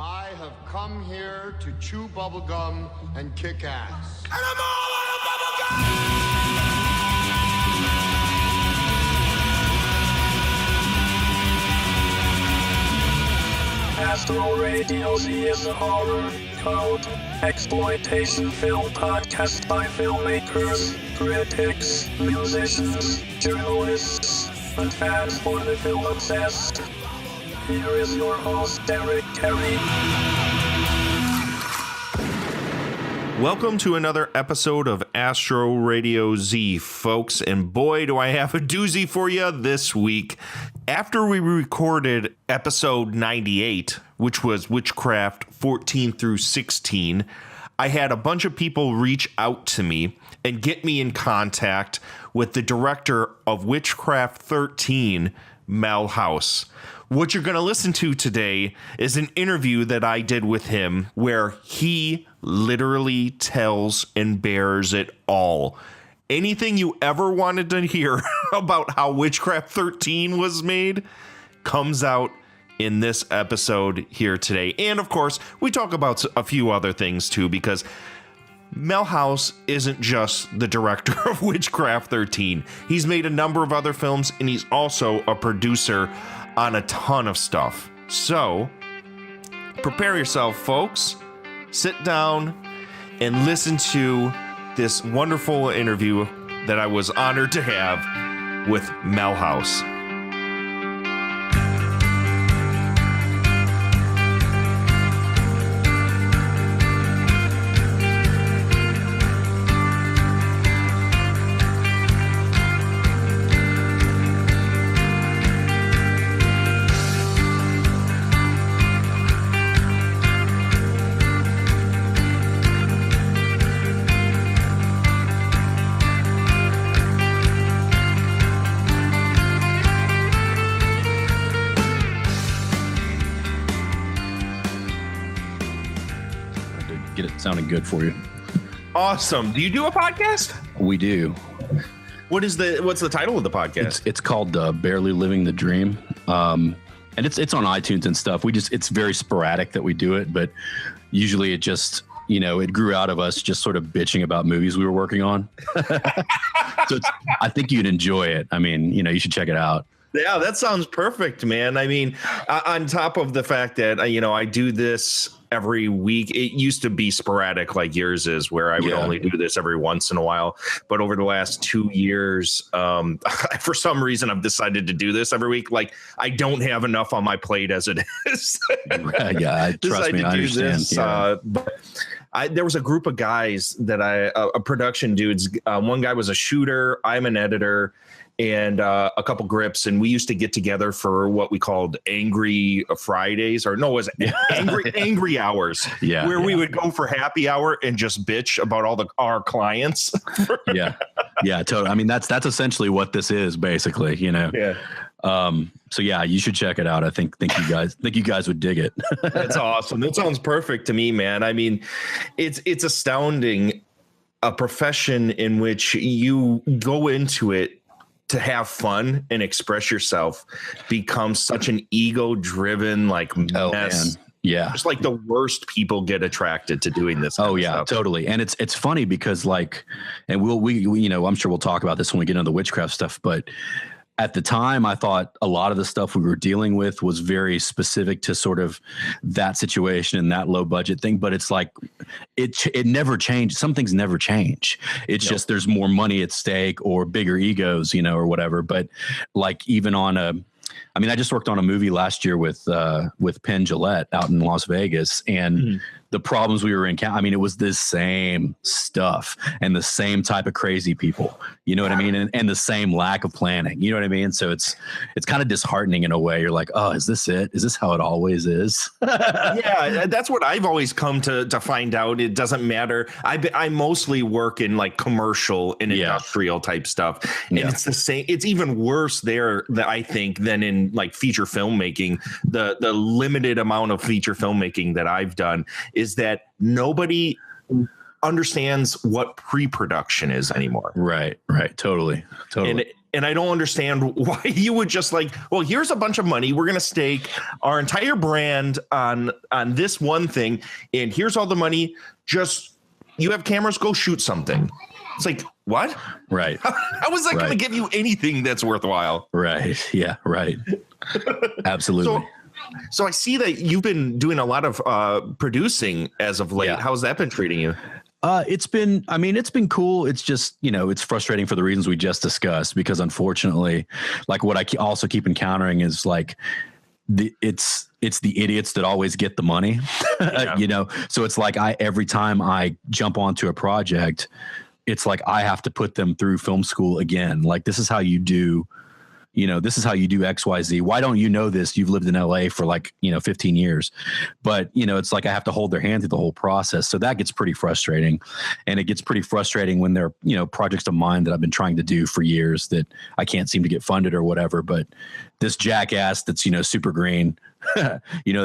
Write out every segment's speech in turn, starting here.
I have come here to chew bubblegum and kick ass. And I'm all out of bubblegum! Astro Radio's is a horror, cult, exploitation film podcast by filmmakers, critics, musicians, journalists, and fans for the film obsessed. Here is your host, Derek Carey. Welcome to another episode of Astro Radio Z, folks, and boy, do I have a doozy for you this week. After we recorded episode 98, which was Witchcraft 14 through 16, I had a bunch of people reach out to me and get me in contact with the director of Witchcraft 13, MEL HOUSE. What you're going to listen to today is an interview that I did with him where he literally tells and bears it all. Anything you ever wanted to hear about how Witchcraft 13 was made comes out in this episode here today. And of course, we talk about a few other things too, because MEL HOUSE isn't just the director of Witchcraft 13. He's made a number of other films, and he's also a producer on a ton of stuff. So prepare yourself, folks. Sit down and listen to this wonderful interview that I was honored to have with MEL HOUSE. Sounding good for you. Awesome. Do you do a podcast? We do. What's the title of the podcast? It's called Barely Living the Dream. And it's on iTunes and stuff. It's very sporadic that we do it, but usually it just, it grew out of us just sort of bitching about movies we were working on. So I think you'd enjoy it. I mean, you should check it out. Yeah, that sounds perfect, man. I mean, on top of the fact that, I do this every week. It used to be sporadic like yours is, where I would only do this every once in a while. But over the last 2 years, for some reason, I've decided to do this every week. Like, I don't have enough on my plate as it is. Yeah, trust me, I understand. But there was a group of guys that production dudes. One guy was a shooter. I'm an editor. And a couple grips, and we used to get together for what we called Angry Fridays, or no, it was Angry Hours, where we would go for happy hour and just bitch about all our clients. yeah, totally. I mean, that's essentially what this is, basically. Yeah. So yeah, you should check it out. I think you guys would dig it. That's awesome. That sounds perfect to me, man. I mean, it's astounding, a profession in which you go into it to have fun and express yourself becomes such an ego-driven mess. Oh, man. Yeah. Just like the worst people get attracted to doing this. Oh yeah, stuff. Totally. And it's funny because and we I'm sure we'll talk about this when we get into the witchcraft stuff, but at the time, I thought a lot of the stuff we were dealing with was very specific to sort of that situation and that low budget thing. But it's like it never changed. Some things never change. It's just there's more money at stake or bigger egos, or whatever. But like even I just worked on a movie last year with Penn Jillette out in Las Vegas, and the problems we were encountering, it was the same stuff and the same type of crazy people, you know what I mean? And the same lack of planning, you know what I mean? So it's kind of disheartening in a way. You're like, oh, is this it? Is this how it always is? Yeah, that's what I've always come to find out. It doesn't matter. I mostly work in like commercial and industrial type stuff. And it's the same. It's even worse there, I think, than in like feature filmmaking. The limited amount of feature filmmaking that I've done is that nobody understands what pre-production is anymore. Right. Totally. And I don't understand why you would just like, well, here's a bunch of money. We're going to stake our entire brand on this one thing. And here's all the money. Just, you have cameras, go shoot something. It's like, what? Right. How is that going to give you anything that's worthwhile? Right. Yeah. Right. Absolutely. So I see that you've been doing a lot of producing as of late. Yeah. How's that been treating you? It's been cool. It's just, it's frustrating for the reasons we just discussed, because unfortunately, like what I also keep encountering is like it's the idiots that always get the money, so it's like every time I jump onto a project, it's like I have to put them through film school again. Like, this is how you do XYZ. Why don't you know this? You've lived in LA for 15 years, but it's like I have to hold their hand through the whole process. So that gets pretty frustrating, and it gets pretty frustrating when they're, projects of mine that I've been trying to do for years that I can't seem to get funded or whatever. But this jackass that's, super green, that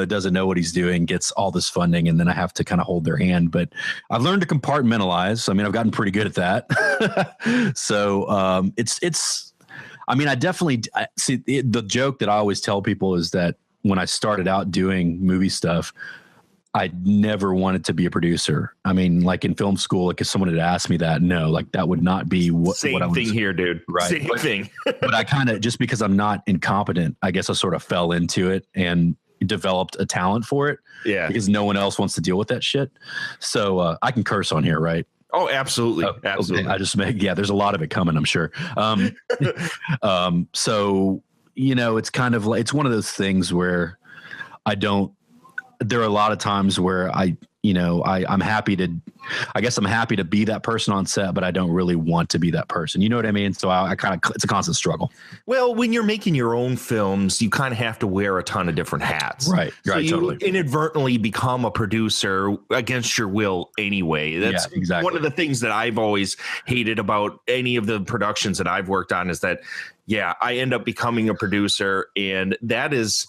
doesn't know what he's doing gets all this funding, and then I have to kind of hold their hand. But I've learned to compartmentalize. I mean, I've gotten pretty good at that. So I definitely see the joke that I always tell people is that when I started out doing movie stuff, I never wanted to be a producer. I mean, like in film school, like if someone had asked me that, no, like that would not be what I was. Same thing here, dude. Right. Same thing. But I kind of, just because I'm not incompetent, I guess I sort of fell into it and developed a talent for it. Yeah. Because no one else wants to deal with that shit. So I can curse on here, right? Oh, absolutely. Absolutely. I just there's a lot of it coming, I'm sure. So, it's kind of like, it's one of those things where there are a lot of times where I'm happy to be that person on set, but I don't really want to be that person. You know what I mean? So it's a constant struggle. Well, when you're making your own films, you kind of have to wear a ton of different hats. Right. So right. You totally. inadvertently become a producer against your will anyway. That's exactly one of the things that I've always hated about any of the productions that I've worked on is that, I end up becoming a producer, and that is,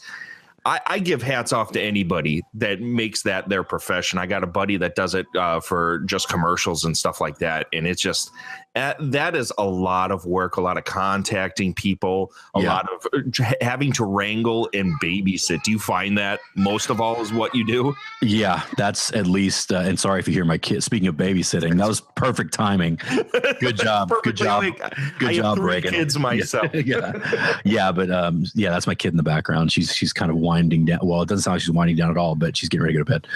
I give hats off to anybody that makes that their profession. I got a buddy that does it for just commercials and stuff like that. And it's just, that is a lot of work, a lot of contacting people, a lot of having to wrangle and babysit. Do you find that most of all is what you do? Yeah, that's at least, and sorry if you hear my kid, speaking of babysitting, that was perfect timing. Good job. Good job. Good job, Reagan. Kids myself. Yeah. But that's my kid in the background. She's kind of winding down. Well, it doesn't sound like she's winding down at all, but she's getting ready to go to bed.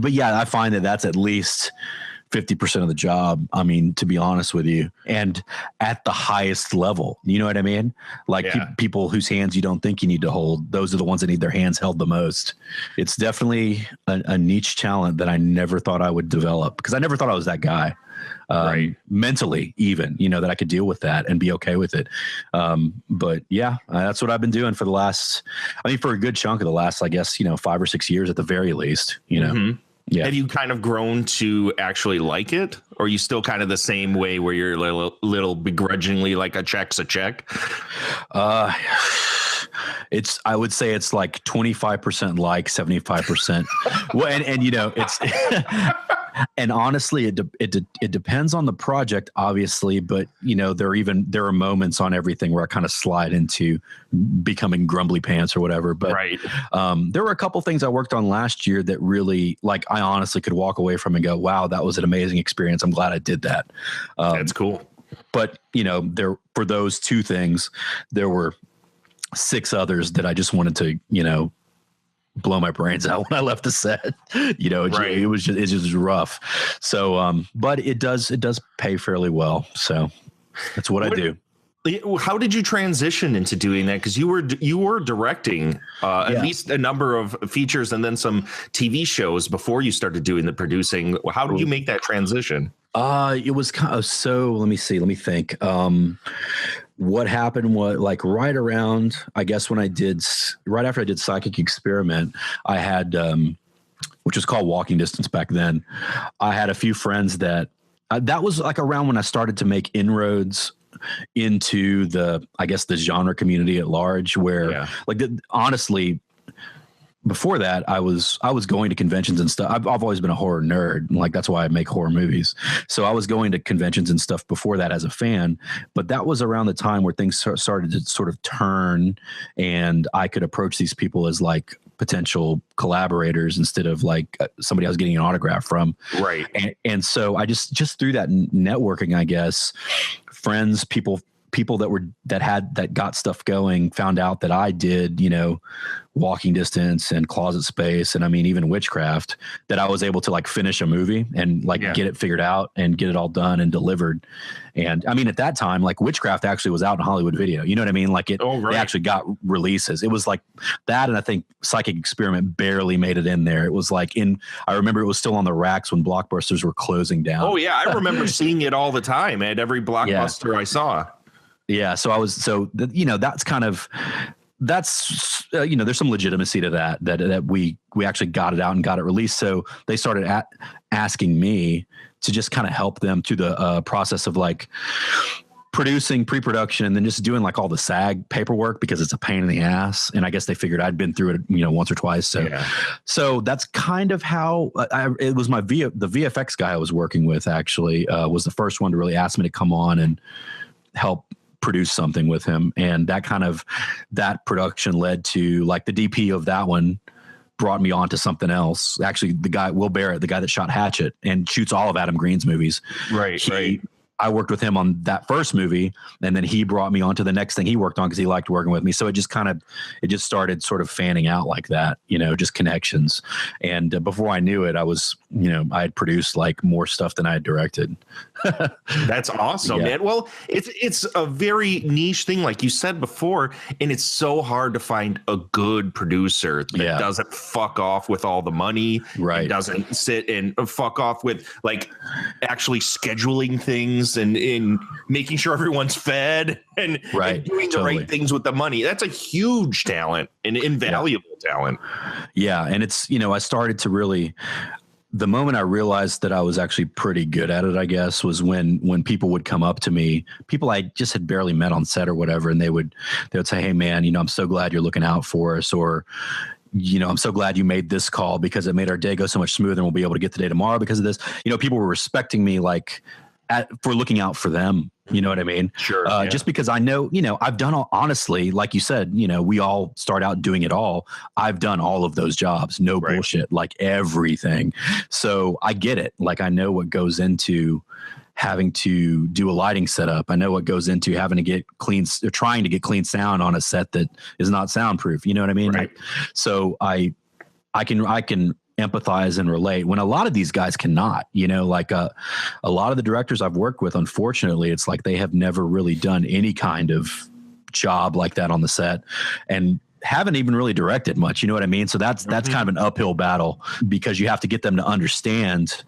But yeah, I find that that's at least 50% of the job. I mean, to be honest with you, and at the highest level, you know what I mean? Like people whose hands you don't think you need to hold, those are the ones that need their hands held the most. It's definitely a niche talent that I never thought I would develop, because I never thought I was that guy. Mentally, even, that I could deal with that and be okay with it. But that's what I've been doing for the last, for a good chunk of the last, I guess, 5 or 6 years at the very least, Mm-hmm. Yeah. Have you kind of grown to actually like it? Or are you still kind of the same way where you're a little begrudgingly like a check's a check? I would say it's like 25% like, 75%. Well, and it's, and honestly, it depends on the project, obviously, but there are moments on everything where I kind of slide into becoming grumbly pants or whatever. But there were a couple things I worked on last year that really, like, I honestly could walk away from and go, wow, that was an amazing experience. I'm glad I did that. That's cool. But for those two things, there were 6 others that I just wanted to, blow my brains out when I left the set. It's just rough. So, but it does pay fairly well. So that's what I do. How did you transition into doing that? Because you were directing at least a number of features and then some TV shows before you started doing the producing. How did you make that transition? It was kind of, so let me think. What happened was, like, right around, I guess, right after I did Psychic Experiment, I had, which was called Walking Distance back then. I had a few friends that was like around when I started to make inroads into the genre community at large, where honestly, before that, I was going to conventions and stuff. I've always been a horror nerd. Like, that's why I make horror movies. So I was going to conventions and stuff before that as a fan, but that was around the time where things started to sort of turn, and I could approach these people as like potential collaborators instead of like somebody I was getting an autograph from. Right. And so I just through that networking, I guess, friends, people that got stuff going, found out that I did, you know, Walking Distance and Closet Space, and I mean even Witchcraft, that I was able to like finish a movie and like get it figured out and get it all done and delivered. And I mean, at that time, like Witchcraft actually was out in Hollywood Video. You know what I mean? Like they actually got releases. It was like that, and I think Psychic Experiment barely made it in there. It was like I remember it was still on the racks when Blockbusters were closing down. Oh yeah, I remember seeing it all the time at every Blockbuster I saw. Yeah, you know, that's kind of you know, there's some legitimacy to that we actually got it out and got it released. So they started asking me to just kind of help them through the process of like producing, pre-production, and then just doing like all the SAG paperwork, because it's a pain in the ass. And I guess they figured I'd been through it, you know, once or twice. So that's kind of how it was. The VFX guy I was working with actually was the first one to really ask me to come on and help produce something with him. And that production led to like the DP of that one brought me on to something else. Actually, the guy, Will Barrett, the guy that shot Hatchet and shoots all of Adam Green's movies. Right. I worked with him on that first movie, and then he brought me on to the next thing he worked on because he liked working with me. So it just started sort of fanning out like that, you know, just connections. And before I knew it, I had produced like more stuff than I had directed. That's awesome, man. Well, it's a very niche thing, like you said before, and it's so hard to find a good producer that doesn't fuck off with all the money, right? Doesn't sit and fuck off with like actually scheduling things and in making sure everyone's fed and doing the right things with the money. That's a huge talent and invaluable talent. Yeah, and it's, you know, I started to really. The moment I realized that I was actually pretty good at it, I guess, was when people would come up to me, people I just had barely met on set or whatever, and they would say, "Hey man, you know, I'm so glad you're looking out for us," or, you know, "I'm so glad you made this call because it made our day go so much smoother, and we'll be able to get the day tomorrow because of this." You know, people were respecting me like for looking out for them. You know what I mean? Sure. Just because I know, you know, I've done honestly, like you said, you know, we all start out doing it all. I've done all of those jobs. No bullshit, like everything. So I get it. Like I know what goes into having to do a lighting setup. I know what goes into having to get clean, or trying to get clean sound on a set that is not soundproof. You know what I mean? Right. So I can empathize and relate when a lot of these guys cannot, you know, like a lot of the directors I've worked with, unfortunately, it's like they have never really done any kind of job like that on the set and haven't even really directed much. You know what I mean? So that's kind of an uphill battle because you have to get them to understand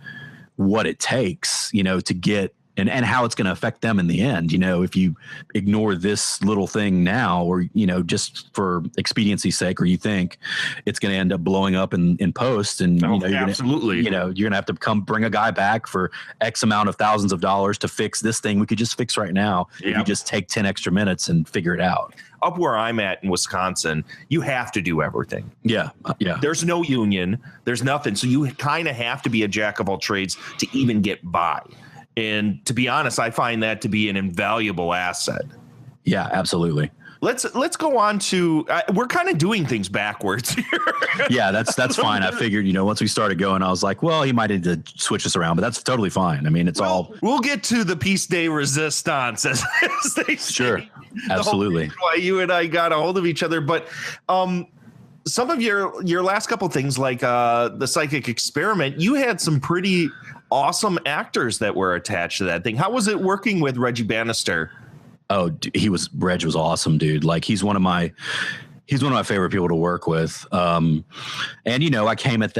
what it takes, you know, to get and how it's going to affect them in the end. You know, if you ignore this little thing now, or, you know, just for expediency's sake, or you think it's going to end up blowing up in post, and you know, absolutely, you're going to have to come bring a guy back for X amount of thousands of dollars to fix this thing we could just fix right now. If you just take 10 extra minutes and figure it out. Up where I'm at in Wisconsin, you have to do everything. Yeah. There's no union. There's nothing. So you kind of have to be a jack of all trades to even get by. And to be honest, I find that to be an invaluable asset. Yeah, absolutely. Let's go on to we're kind of doing things backwards here. Yeah, that's fine. I figured, you know, once we started going, I was like, well, he might need to switch this around, but that's totally fine. I mean, we'll get to the piece de resistance as they say. Sure. Absolutely. Why you and I got a hold of each other, but some of your last couple things, like the Psychic Experiment, you had some pretty awesome actors that were attached to that thing. How was it working with Reggie Bannister? Oh, Reg was awesome, dude. Like he's one of my favorite people to work with. And you know, I came at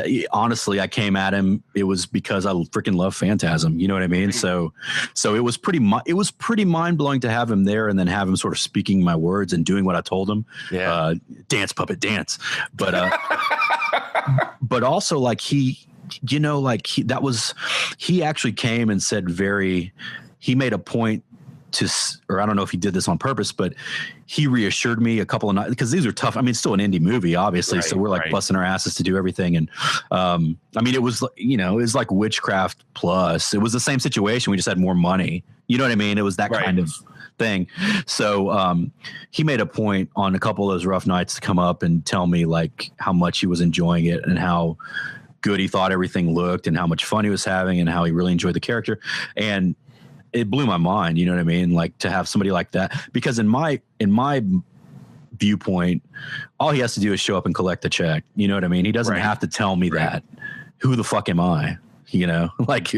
him. It was because I freaking love Phantasm. You know what I mean? So it was pretty mind blowing to have him there and then have him sort of speaking my words and doing what I told him. Yeah. Dance, puppet, dance. But, but also like he actually came and said he made a point or I don't know if he did this on purpose, but he reassured me a couple of nights, because these are tough. I mean, it's still an indie movie, obviously. So we're like busting our asses to do everything. And I mean, it was like Witchcraft plus. It was the same situation. We just had more money. You know what I mean? It was that kind of thing. So he made a point on a couple of those rough nights to come up and tell me like how much he was enjoying it and how good he thought everything looked and how much fun he was having and how he really enjoyed the character. And it blew my mind, you know what I mean? Like to have somebody like that, because in my viewpoint, all he has to do is show up and collect the check. You know what I mean? He doesn't have to tell me that. Who the fuck am I? You know, like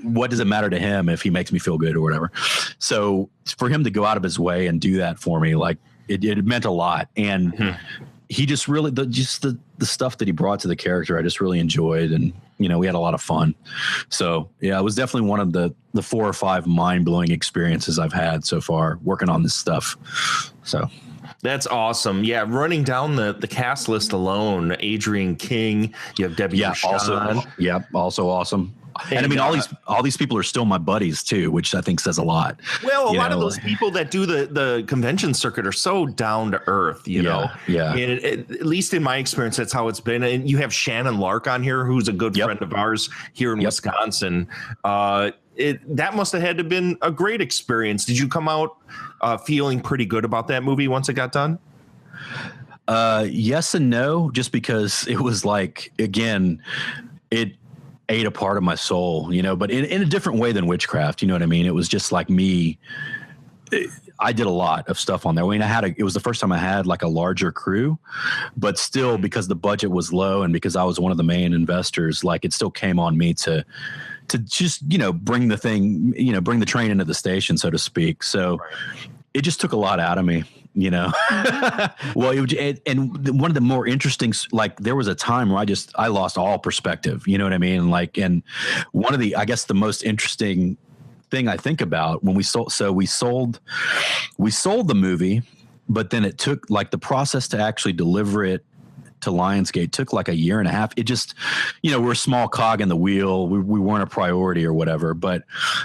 what does it matter to him if he makes me feel good or whatever? So for him to go out of his way and do that for me, like it meant a lot. And he just really, the stuff that he brought to the character, I just really enjoyed. And, you know, we had a lot of fun. So yeah, it was definitely one of the 4 or 5 mind-blowing experiences I've had so far working on this stuff. So that's awesome. Yeah, running down the cast list alone, Adrian King, you have Debbie Buchan. Also awesome. And I mean, all these people are still my buddies too, which I think says a lot. Well, a lot of those people that do the convention circuit are so down to earth, you know. Yeah. And at least in my experience, that's how it's been. And you have Shannon Lark on here, who's a good friend of ours here in Wisconsin. That must have had to have been a great experience. Did you come out feeling pretty good about that movie once it got done? Yes and no, just because it was like, again, it ate a part of my soul, you know, but in a different way than Witchcraft. You know what I mean? It was just like me. I did a lot of stuff on there. I mean, it was the first time I had like a larger crew, but still, because the budget was low and because I was one of the main investors, like it still came on me to just, you know, bring the train into the station, so to speak. So it just took a lot out of me, you know. Well, and one of the more interesting, like there was a time where I lost all perspective, you know what I mean? Like, and one of the, I guess the most interesting thing I think about when we sold the movie, but then it took like the process to actually deliver it to Lionsgate took like a year and a half. It just, you know, we're a small cog in the wheel. We weren't a priority or whatever, but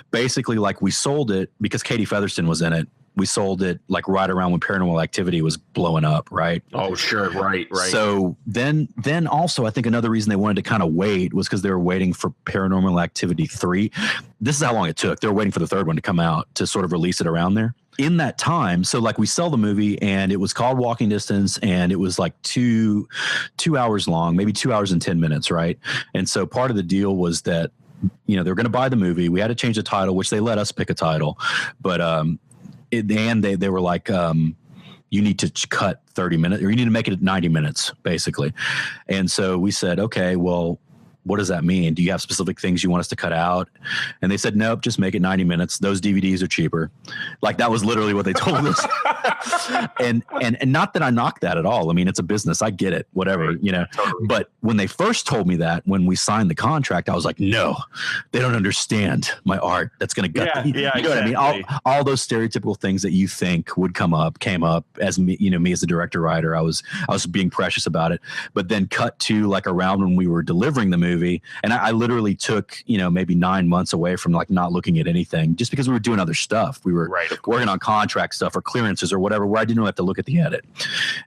basically like we sold it because Katie Featherston was in it. We sold it like right around when Paranormal Activity was blowing up, right? Oh, sure. Right. So then also, I think another reason they wanted to kind of wait was because they were waiting for Paranormal Activity 3. This is how long it took. They were waiting for the third one to come out to sort of release it around there. In that time, so like we sell the movie and it was called Walking Distance and it was like two hours long, maybe 2 hours and 10 minutes, right? And so part of the deal was that, you know, they're going to buy the movie. We had to change the title, which they let us pick a title, but they were like, you need to cut 30 minutes or you need to make it 90 minutes basically. And so we said, okay, well, what does that mean? Do you have specific things you want us to cut out? And they said, nope, just make it 90 minutes. Those DVDs are cheaper. Like that was literally what they told us. and not that I knock that at all. I mean, it's a business. I get it, whatever, you know, totally. But when they first told me that, when we signed the contract, I was like, no, they don't understand my art. That's going to gut. You know exactly. What I mean? All those stereotypical things that you think would came up as me, you know, me as the director writer, I was being precious about it, but then cut to like around when we were delivering the movie. And I literally took, you know, maybe 9 months away from like not looking at anything just because we were doing other stuff. We were working on contract stuff or clearances or whatever, where I didn't really have to look at the edit.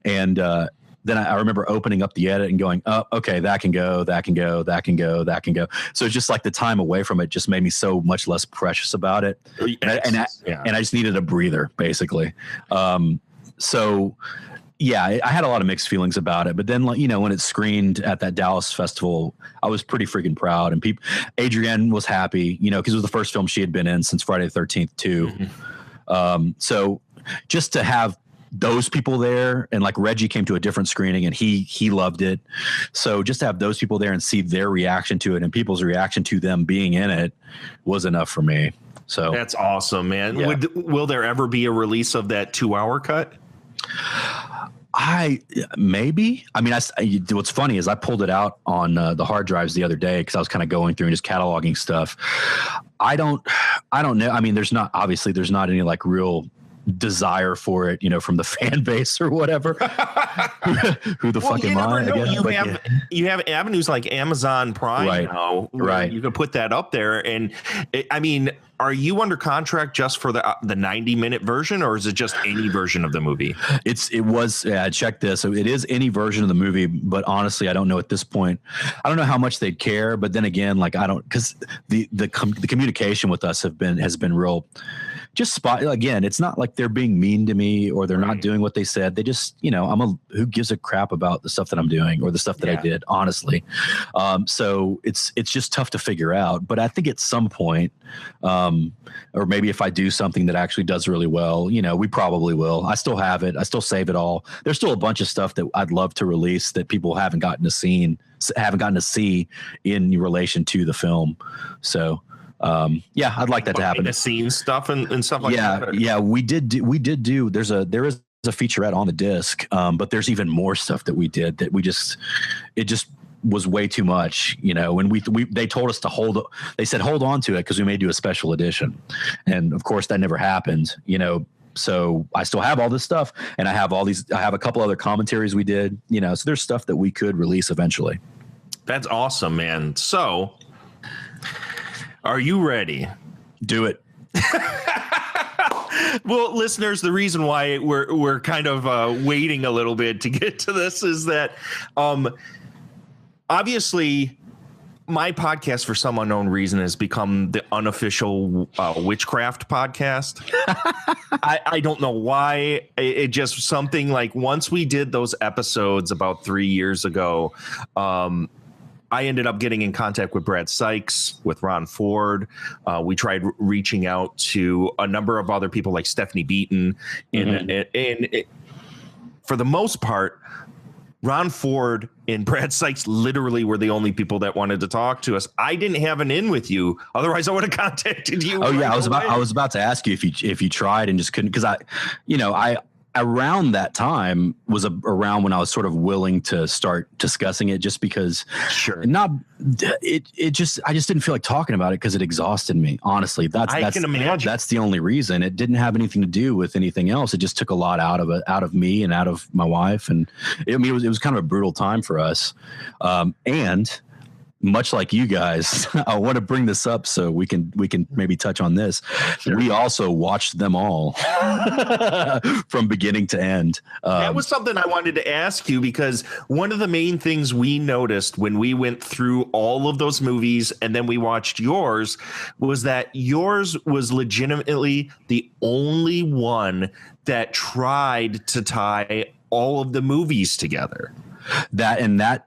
And then I remember opening up the edit and going, oh, okay, that can go. So it's just like the time away from it just made me so much less precious about it. And I just needed a breather basically. So yeah, I had a lot of mixed feelings about it, but then, you know, when it screened at that Dallas festival, I was pretty freaking proud, and Adrienne was happy, you know, because it was the first film she had been in since Friday the 13th too. Mm-hmm. So just to have those people there, and like Reggie came to a different screening and he loved it. So just to have those people there and see their reaction to it and people's reaction to them being in it was enough for me. So that's awesome, man. Yeah. Will there ever be a release of that 2-hour cut? Maybe. I mean, what's funny is I pulled it out on the hard drives the other day because I was kind of going through and just cataloging stuff. I don't know. I mean, there's not any like real desire for it, from the fan base or whatever. Who the fuck am I? You have avenues like Amazon Prime now, right? You can put that up there, and are you under contract just for the 90-minute version, or is it just any version of the movie? Check this. So it is any version of the movie, but honestly, I don't know at this point. I don't know how much they'd care, but then again, like I don't, because the communication with us has been real. Just again, it's not like they're being mean to me or they're not doing what they said. They just, who gives a crap about the stuff that I'm doing or the stuff that I did, honestly. So it's just tough to figure out. But I think at some point, or maybe if I do something that actually does really well, we probably will. I still have it. I still save it all. There's still a bunch of stuff that I'd love to release that people haven't gotten to see in relation to the film. So. I'd like that to happen. The scene stuff and stuff like that. Yeah, we did do. There is a featurette on the disc, but there's even more stuff that we did that it just was way too much, when they told us to they said hold on to it because we may do a special edition, and of course that never happened. So I still have all this stuff, and I have a couple other commentaries we did. So there's stuff that we could release eventually. That's awesome, man. So. Are you ready? Do it. Well, listeners, the reason why we're kind of waiting a little bit to get to this is that obviously my podcast, for some unknown reason, has become the unofficial Witchcraft podcast. I don't know why. It just something like once we did those episodes about 3 years ago, I ended up getting in contact with Brad Sykes, with Ron Ford. We tried reaching out to a number of other people like Stephanie Beaton. And for the most part, Ron Ford and Brad Sykes literally were the only people that wanted to talk to us. I didn't have an in with you. Otherwise, I would have contacted you. Oh, yeah. I was about to ask you if you tried and just couldn't, because I around that time was around when I was sort of willing to start discussing it, just because I just didn't feel like talking about it because it exhausted me. Honestly, I can imagine. That's the only reason. It didn't have anything to do with anything else. It just took a lot out of me and out of my wife. And it was kind of a brutal time for us. And much like you guys, I want to bring this up so we can maybe touch on this. Sure. We also watched them all from beginning to end. That was something I wanted to ask you, because one of the main things we noticed when we went through all of those movies and then we watched yours was that yours was legitimately the only one that tried to tie all of the movies together. That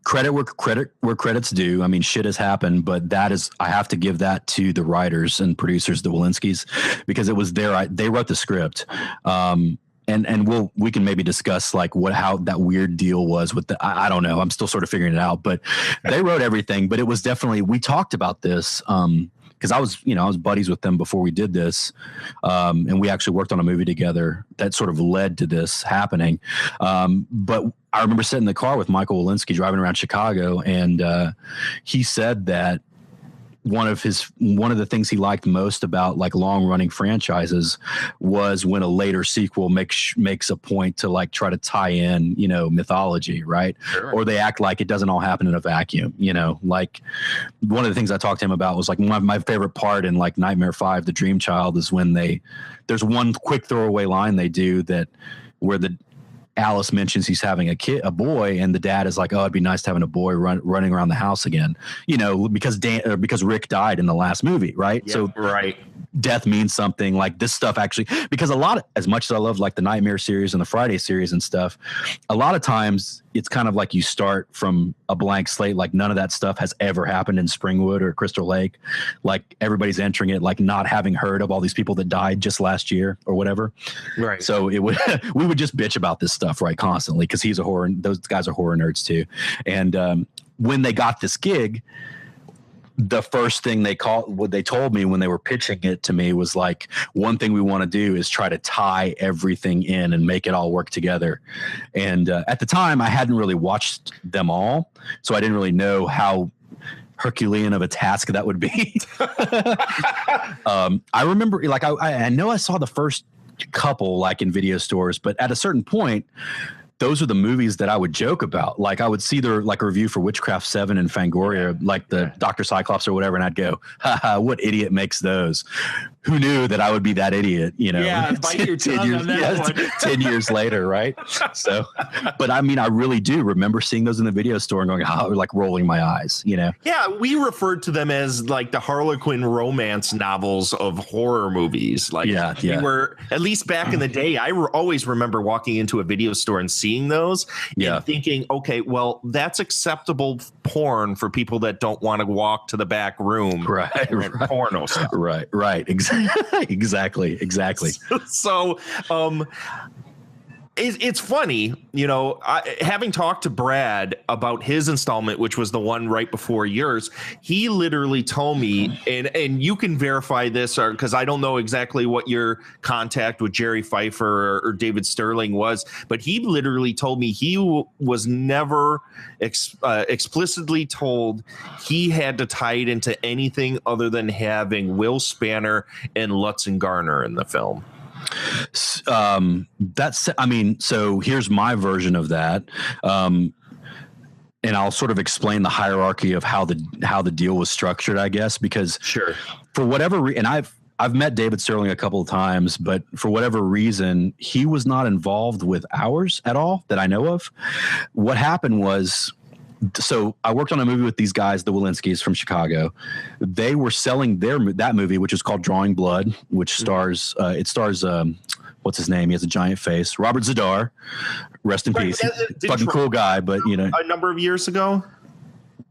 credit where credit's due. I mean, shit has happened, but I have to give that to the writers and producers, the Walensky's, because it was they wrote the script. And we can maybe discuss like how that weird deal was with I don't know. I'm still sort of figuring it out, but they wrote everything. But it was definitely, we talked about this because I was buddies with them before we did this, and we actually worked on a movie together that sort of led to this happening. But I remember sitting in the car with Michael Walensky driving around Chicago, and he said that one of the things he liked most about like long running franchises was when a later sequel makes a point to like try to tie in, mythology, right? Sure. Or they act like it doesn't all happen in a vacuum, like one of the things I talked to him about was like my favorite part in like Nightmare 5, The Dream Child, is when there's one quick throwaway line they do where Alice mentions he's having a boy, and the dad is like, "Oh, it'd be nice to having a boy running around the house again," because Rick died in the last movie, right? Yeah, so right, death means something. Like this stuff actually, because as much as I love like the Nightmare series and the Friday series and stuff, a lot of times it's kind of like you start from a blank slate. Like none of that stuff has ever happened in Springwood or Crystal Lake. Like everybody's entering it like not having heard of all these people that died just last year or whatever. Right. So we would just bitch about this stuff, right, constantly, because those guys are horror nerds too. And when they got this gig, the first thing what they told me when they were pitching it to me was like, one thing we want to do is try to tie everything in and make it all work together. And at the time I hadn't really watched them all, so I didn't really know how Herculean of a task that would be. I remember like I know I saw the first couple like in video stores, but at a certain point, those are the movies that I would joke about. Like I would see their like a review for Witchcraft 7 and Fangoria, like the Dr. Cyclops or whatever. And I'd go, haha, what idiot makes those? Who knew that I would be that idiot, you know, Yeah, bite your tongue on that one. 10 years later. Right. So, but I mean, I really do remember seeing those in the video store and going, oh, like rolling my eyes, you know? Yeah. We referred to them as like the Harlequin romance novels of horror movies. Like we were, at least back in the day, I always remember walking into a video store and seeing those and thinking, okay, well, that's acceptable porn for people that don't want to walk to the back room. Right. Porno stuff. Right. Exactly. So, it's funny, you know, having talked to Brad about his installment, which was the one right before yours, he literally told me, and you can verify this, or because I don't know exactly what your contact with Jerry Pfeiffer or David Sterling was, but he literally told me he was never explicitly told he had to tie it into anything other than having Will Spanner and Lutz and Garner in the film. So here's my version of that. And I'll sort of explain the hierarchy of how the deal was structured, I guess, because for whatever reason, and I've met David Sterling a couple of times, but for whatever reason, he was not involved with ours at all that I know of. What happened was, so I worked on a movie with these guys, the Walensky's from Chicago. They were selling that movie, which is called Drawing Blood, which stars what's his name? He has a giant face. Robert Zadar, rest in peace. Fucking cool guy, but you know, a number of years ago.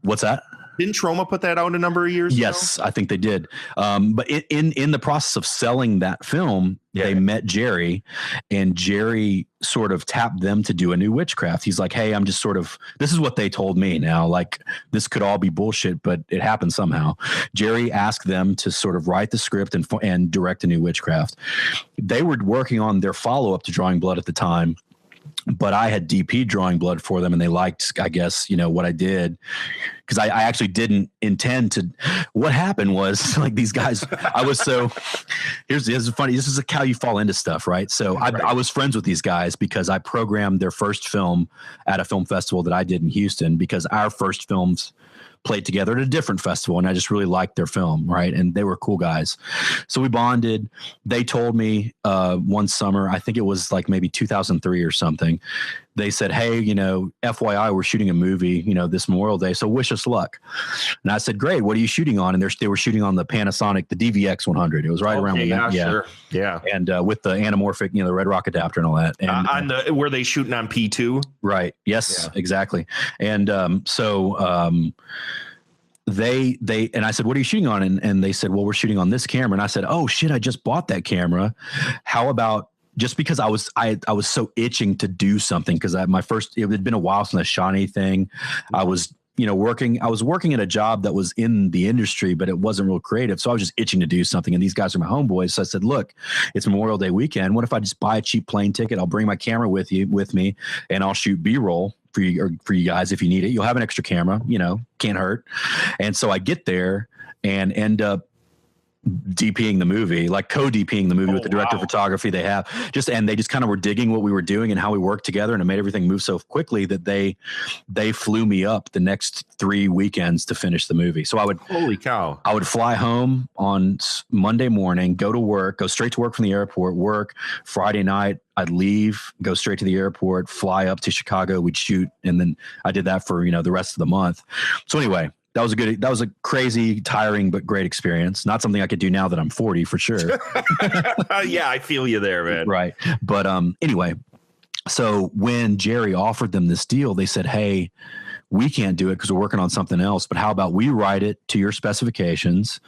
What's that? Didn't Troma put that out a number of years ago? Yes, I think they did. But in the process of selling that film, they met Jerry, and Jerry sort of tapped them to do a new Witchcraft. He's like, hey, I'm just sort of, this is what they told me now. Like, this could all be bullshit, but it happened somehow. Jerry asked them to sort of write the script and direct a new Witchcraft. They were working on their follow-up to Drawing Blood at the time, but I had DP Drawing Blood for them, and they liked, I guess, you know, what I did. Because I actually didn't intend to. What happened was, like, these guys, this is funny. This is how you fall into stuff, right? So I was friends with these guys because I programmed their first film at a film festival that I did in Houston, because our first films played together at a different festival, and I just really liked their film, right? And they were cool guys. So we bonded. They told me one summer, I think it was like maybe 2003 or something, they said, hey, you know, FYI, we're shooting a movie, you know, this Memorial Day, so wish us luck. And I said, great, what are you shooting on? And they were shooting on the Panasonic, the DVX 100. It was right around when that. Sure. Yeah. And with the anamorphic, you know, the red rock adapter and all that. And were they shooting on P2? Right. Yes, exactly. And they and I said, what are you shooting on? And they said, well, we're shooting on this camera. And I said, oh shit, I just bought that camera. How about, just because I was so itching to do something, because it had been a while since I shot anything. I was, you know, I was working at a job that was in the industry, but it wasn't real creative. So I was just itching to do something. And these guys are my homeboys. So I said, look, it's Memorial Day weekend. What if I just buy a cheap plane ticket? I'll bring my camera with me, and I'll shoot B-roll for you guys if you need it. You'll have an extra camera, you know, can't hurt. And so I get there and end up DPing the movie, like co-DPing the movie with the director of photography they have. And they just kind of were digging what we were doing and how we worked together, and it made everything move so quickly that they flew me up the next 3 weekends to finish the movie. So holy cow. I would fly home on Monday morning, go straight to work from the airport, work Friday night. I'd leave, go straight to the airport, fly up to Chicago. We'd shoot. And then I did that for, you know, the rest of the month. So anyway, that was a crazy, tiring, but great experience. Not something I could do now that I'm 40 for sure. Yeah, I feel you there, man. Right. But anyway, so when Jerry offered them this deal, they said, hey, we can't do it because we're working on something else, but how about we write it to your specifications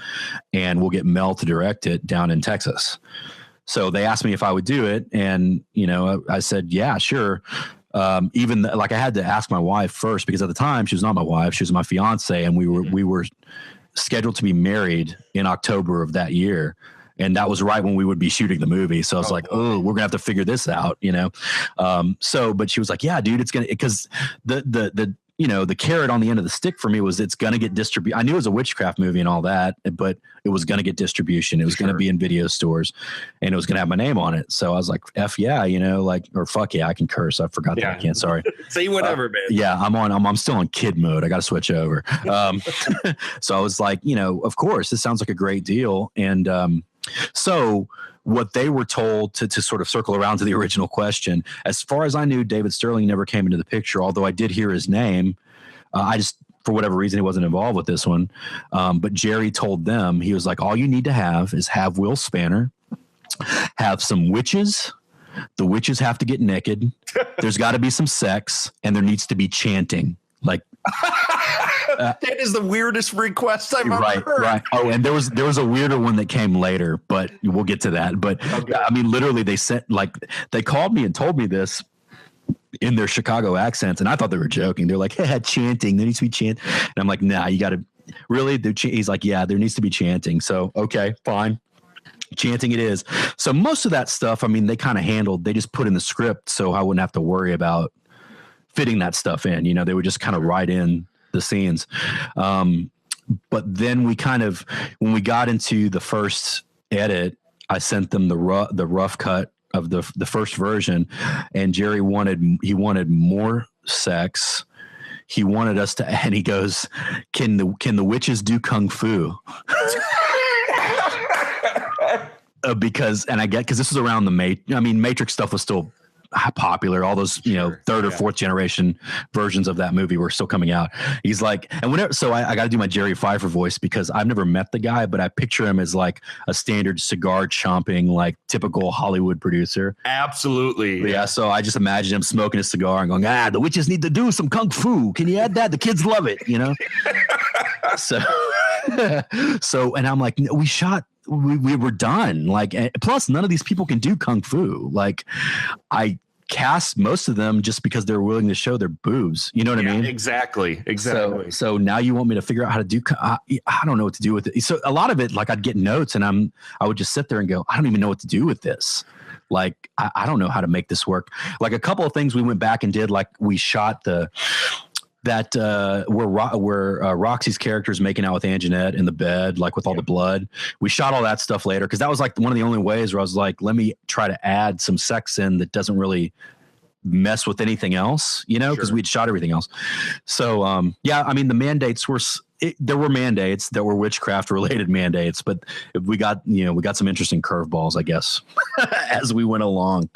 and we'll get Mel to direct it down in Texas. So they asked me if I would do it. And, you know, I said, yeah, sure. I had to ask my wife first, because at the time she was not my wife, she was my fiance, and we were scheduled to be married in October of that year. And that was right when we would be shooting the movie. So I was we're gonna have to figure this out, you know? But she was like, yeah, dude, it's gonna, because the the carrot on the end of the stick for me was it's going to get distribution. I knew it was a witchcraft movie and all that, but it was going to get distribution. It was going to be in video stores and it was going to have my name on it. So I was like, F yeah, or fuck yeah, I can curse. I forgot that I can't, sorry. Say whatever, man. Yeah, I'm still on kid mode. I got to switch over. So I was like, of course, this sounds like a great deal. And so what they were told to sort of circle around to the original question, as far as I knew, David Sterling never came into the picture, although I did hear his name. I just, for whatever reason, he wasn't involved with this one. But Jerry told them, he was like, all you need to have is have Will Spanner, have some witches. The witches have to get naked. There's got to be some sex, and there needs to be chanting. Like, that is the weirdest request I've ever heard. Right. Oh, and there was a weirder one that came later, but we'll get to that. But okay. I mean, literally, they called me and told me this in their Chicago accents, and I thought they were joking. They're like, "Hey, chanting. There needs to be chant." And I'm like, "Nah, you got to really." He's like, "Yeah, there needs to be chanting." So okay, fine. Chanting it is. So most of that stuff, I mean, they kind of handled. They just put in the script, so I wouldn't have to worry about fitting that stuff in. They would just kind of write in the scenes. But then when we got into the first edit, I sent them the rough cut of the first version, and Jerry wanted more sex. He wanted us to, and he goes, can the witches do kung fu? Because this was around Matrix stuff was still popular. All those, third or fourth generation versions of that movie were still coming out. He's like, and whenever, so I got to do my Jerry Pfeiffer voice because I've never met the guy, but I picture him as like a standard cigar chomping, like typical Hollywood producer. Absolutely. Yeah. So I just imagine him smoking a cigar and going, the witches need to do some kung fu. Can you add that? The kids love it, So, and I'm like, we were done. Like, plus none of these people can do kung fu. Like, I cast most of them just because they're willing to show their boobs. You know what I mean? Exactly. So now you want me to figure out how to do, I don't know what to do with it. So a lot of it, like I'd get notes and I would just sit there and go, I don't even know what to do with this. Like, I don't know how to make this work. Like a couple of things we went back and did, like we shot where Roxy's character is making out with Anjanette in the bed, like with all the blood. We shot all that stuff later because that was like one of the only ways where I was like, let me try to add some sex in that doesn't really mess with anything else, because we'd shot everything else. So the mandates were there were mandates that were witchcraft related mandates, but we got some interesting curveballs, I guess, as we went along.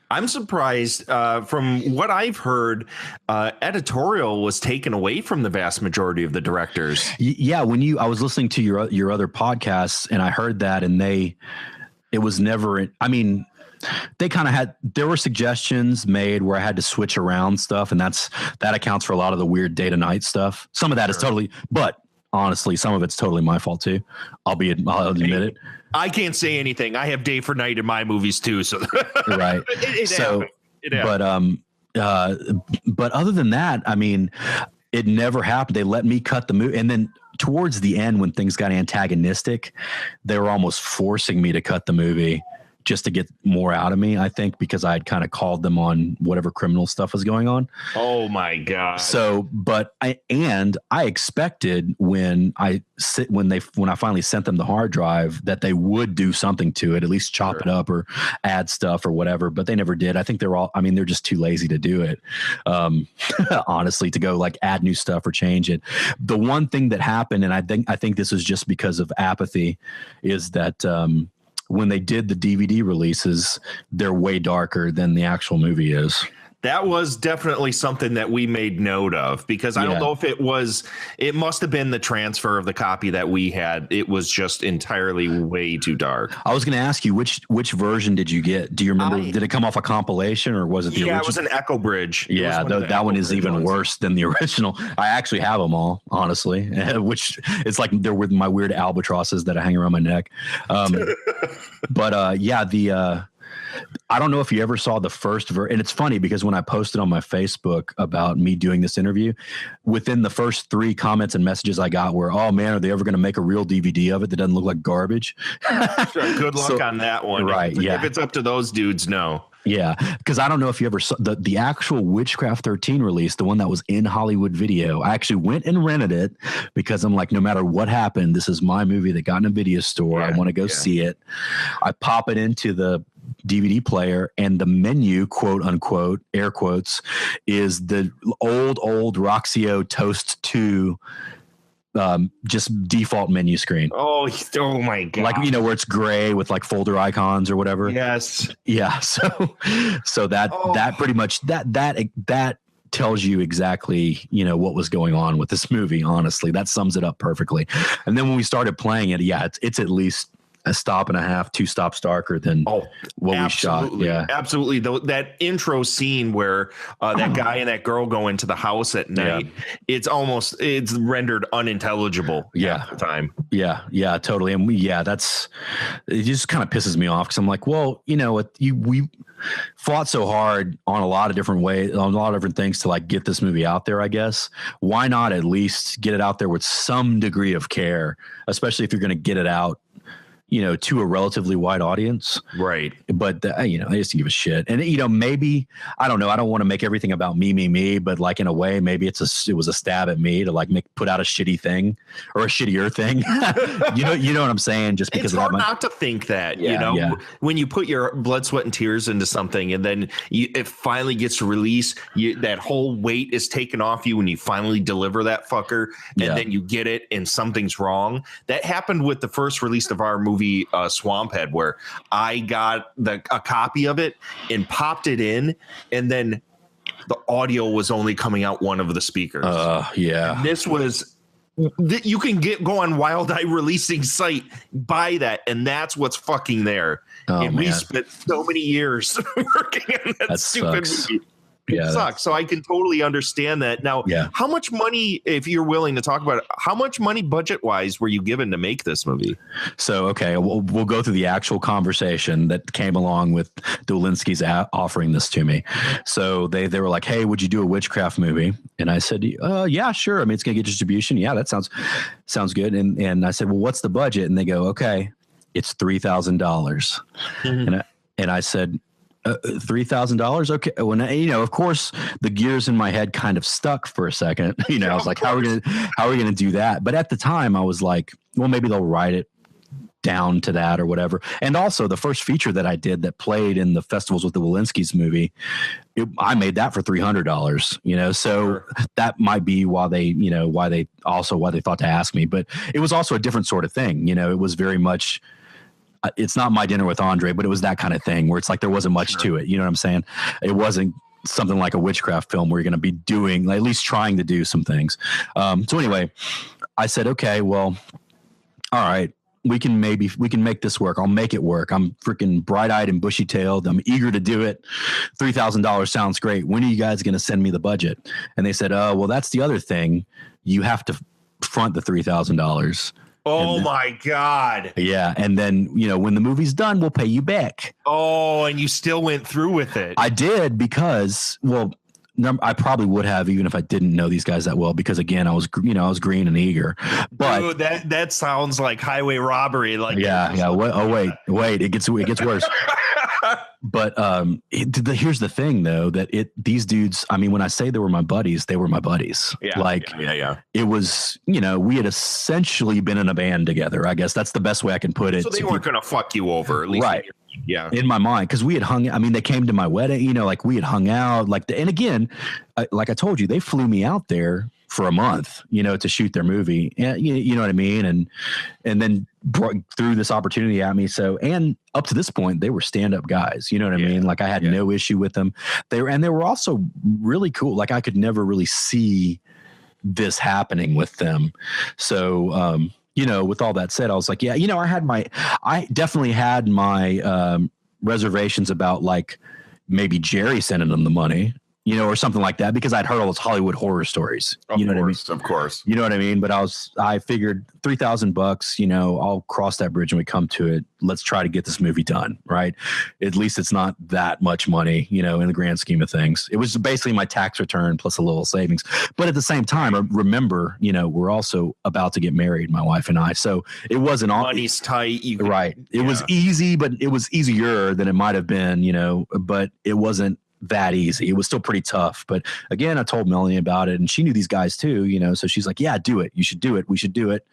I'm surprised from what I've heard, editorial was taken away from the vast majority of the directors. Yeah. I was listening to your other podcasts and I heard that they kind of there were suggestions made where I had to switch around stuff. And that accounts for a lot of the weird day to night stuff. Some of that is totally, but honestly, some of it's totally my fault too. I'll admit it. I can't say anything. I have day for night in my movies too. So right. It happened. But other than that, I mean, it never happened. They let me cut the movie. And then towards the end, when things got antagonistic, they were almost forcing me to cut the movie just to get more out of me, I think, because I had kind of called them on whatever criminal stuff was going on. Oh my God. So, but I expected when I finally sent them the hard drive that they would do something to it, at least chop it up or add stuff or whatever, but they never did. I think they're just too lazy to do it. Honestly, to go like add new stuff or change it. The one thing that happened, and I think this is just because of apathy, is that, when they did the DVD releases, they're way darker than the actual movie is. That was definitely something that we made note of because I don't know if it must have been the transfer of the copy that we had. It was just entirely way too dark. I was going to ask you, which version did you get? Do you remember? Did it come off a compilation or was it the original? Yeah, it was an Echo Bridge. Yeah, that one is even worse than the original. I actually have them all, honestly, which it's like they're with my weird albatrosses that I hang around my neck. I don't know if you ever saw the first and it's funny because when I posted on my Facebook about me doing this interview, within the first 3 comments and messages I got were, "Oh man, are they ever going to make a real DVD of it that doesn't look like garbage?" Good luck on that one. Right. If it's up to those dudes, no. Yeah, because I don't know if you ever saw the actual Witchcraft 13 release, the one that was in Hollywood Video. I actually went and rented it because I'm like, no matter what happened, this is my movie that got in a video store. I want to go see it. I pop it into the DVD player, and the menu, quote unquote, air quotes, is the old Roxio Toast 2 just default menu screen. Oh my God. Like, where it's gray with like folder icons or whatever. Yes. Yeah. So that pretty much that tells you exactly, what was going on with this movie. Honestly, that sums it up perfectly. And then when we started playing it, it's at least a stop and a half, 2 stops darker than what we shot. Yeah, absolutely. That intro scene where that guy and that girl go into the house at night, it's rendered unintelligible. Half the time. Yeah, totally. And it just kind of pisses me off because I'm like, well, we fought so hard on a lot of different ways, on a lot of different things to like get this movie out there, I guess. Why not at least get it out there with some degree of care, especially if you're going to get it out to a relatively wide audience. Right. But, I just give a shit. And, maybe, I don't know. I don't want to make everything about me, but like in a way, maybe it was a stab at me to like put out a shitty thing or a shittier thing. you know what I'm saying? Just because it's hard not to think that, when you put your blood, sweat and tears into something and then it finally gets released, that whole weight is taken off you when you finally deliver that fucker and then you get it and something's wrong. That happened with the first release of our movie, Swamphead, where I got a copy of it and popped it in, and then the audio was only coming out one of the speakers. And this was you can go on Wild Eye Releasing site, buy that, and that's what's fucking there. And we spent so many years working on that stupid movie. It sucks. So I can totally understand that. Now, how much money, if you're willing to talk about it, how much money budget wise were you given to make this movie? So, okay, we'll go through the actual conversation that came along with Dolinski's offering this to me. So they were like, hey, would you do a Witchcraft movie? And I said, yeah, sure. I mean, it's going to get distribution. Yeah, that sounds good. And I said, well, what's the budget? And they go, okay, it's $3,000. And I said, $3,000. Okay. When of course the gears in my head kind of stuck for a second, I was like, how are we going to do that? But at the time I was like, well, maybe they'll write it down to that or whatever. And also the first feature that I did that played in the festivals with the Walensky's movie, I made that for $300, so that might be why they thought to ask me, but it was also a different sort of thing. It was very much, it's not My Dinner with Andre, but it was that kind of thing where it's like there wasn't much to it. You know what I'm saying? It wasn't something like a Witchcraft film where you're going to be doing, like, at least trying to do some things. So anyway, I said, okay, well, all right, we can make this work. I'll make it work. I'm freaking bright-eyed and bushy-tailed. I'm eager to do it. $3,000 sounds great. When are you guys going to send me the budget? And they said, well, that's the other thing. You have to front the $3,000. Oh my God. Yeah. And then, when the movie's done, we'll pay you back. Oh, and you still went through with it. I did because, I probably would have, even if I didn't know these guys that well, because again, I was green and eager. But dude, that sounds like highway robbery. Like, yeah. Wait, it gets worse. But here's the thing, though, that these dudes, I mean, when I say they were my buddies, they were my buddies. Yeah. It was, we had essentially been in a band together. I guess that's the best way I can put it. So they weren't going to fuck you over, at least. Right. In my mind, because we had they came to my wedding, like we had hung out, and again, like I told you, they flew me out there for a month, to shoot their movie. And you know what I mean? And then threw this opportunity at me. So, and up to this point, they were stand-up guys. You know what I mean? Like I had no issue with them. They were also really cool. Like I could never really see this happening with them. So, with all that said, I was like, I definitely had my reservations about like maybe Jerry sending them the money. or something like that, because I'd heard all those Hollywood horror stories. Of course. You know what I mean? But I figured $3,000, I'll cross that bridge when we come to it. Let's try to get this movie done, right? At least it's not that much money, in the grand scheme of things. It was basically my tax return plus a little savings. But at the same time, remember, we're also about to get married, my wife and I. So it wasn't all money's tight. Right. It was easy, but it was easier than it might have been, but it wasn't that easy. It was still pretty tough. But again, I told Melanie about it, and she knew these guys too, so she's like, yeah, do it. You should do it. We should do it.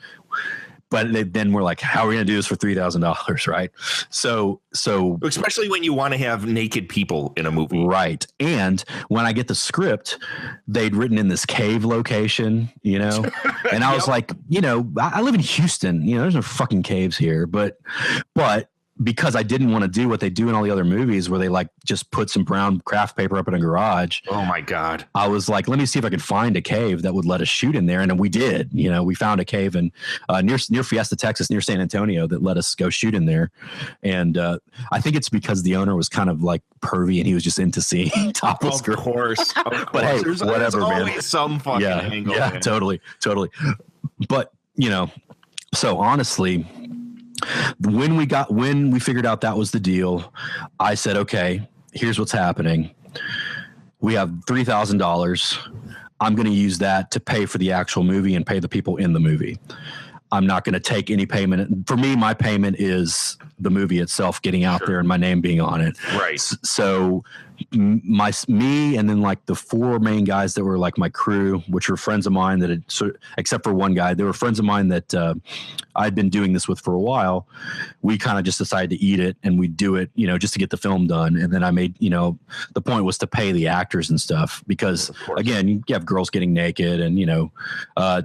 But then we're like, how are we going to do this for $3,000? Right. So especially when you want to have naked people in a movie. Right. And when I get the script, they'd written in this cave location, and I was like, I live in Houston, there's no fucking caves here, but because I didn't want to do what they do in all the other movies where they just put some brown craft paper up in a garage. Oh my God. I was like, let me see if I can find a cave that would let us shoot in there. And then we did, we found a cave in near Fiesta, Texas, near San Antonio, that let us go shoot in there. And I think it's because the owner was kind of pervy and he was just into seeing topless girls. Of course. But hey, there's whatever, always man. Some fucking angle. Yeah, man. totally. But, so honestly, when we figured out that was the deal, I said, okay, here's what's happening. We have $3,000. I'm going to use that to pay for the actual movie and pay the people in the movie. I'm not going to take any payment. For me, my payment is the movie itself getting out there and my name being on it. Right. So me and then the four main guys that were my crew, which were friends of mine that had, except for one guy, they were friends of mine that I'd been doing this with for a while. We kind of just decided to eat it and we'd do it, just to get the film done. And then I made, the point was to pay the actors and stuff because again, you have girls getting naked and,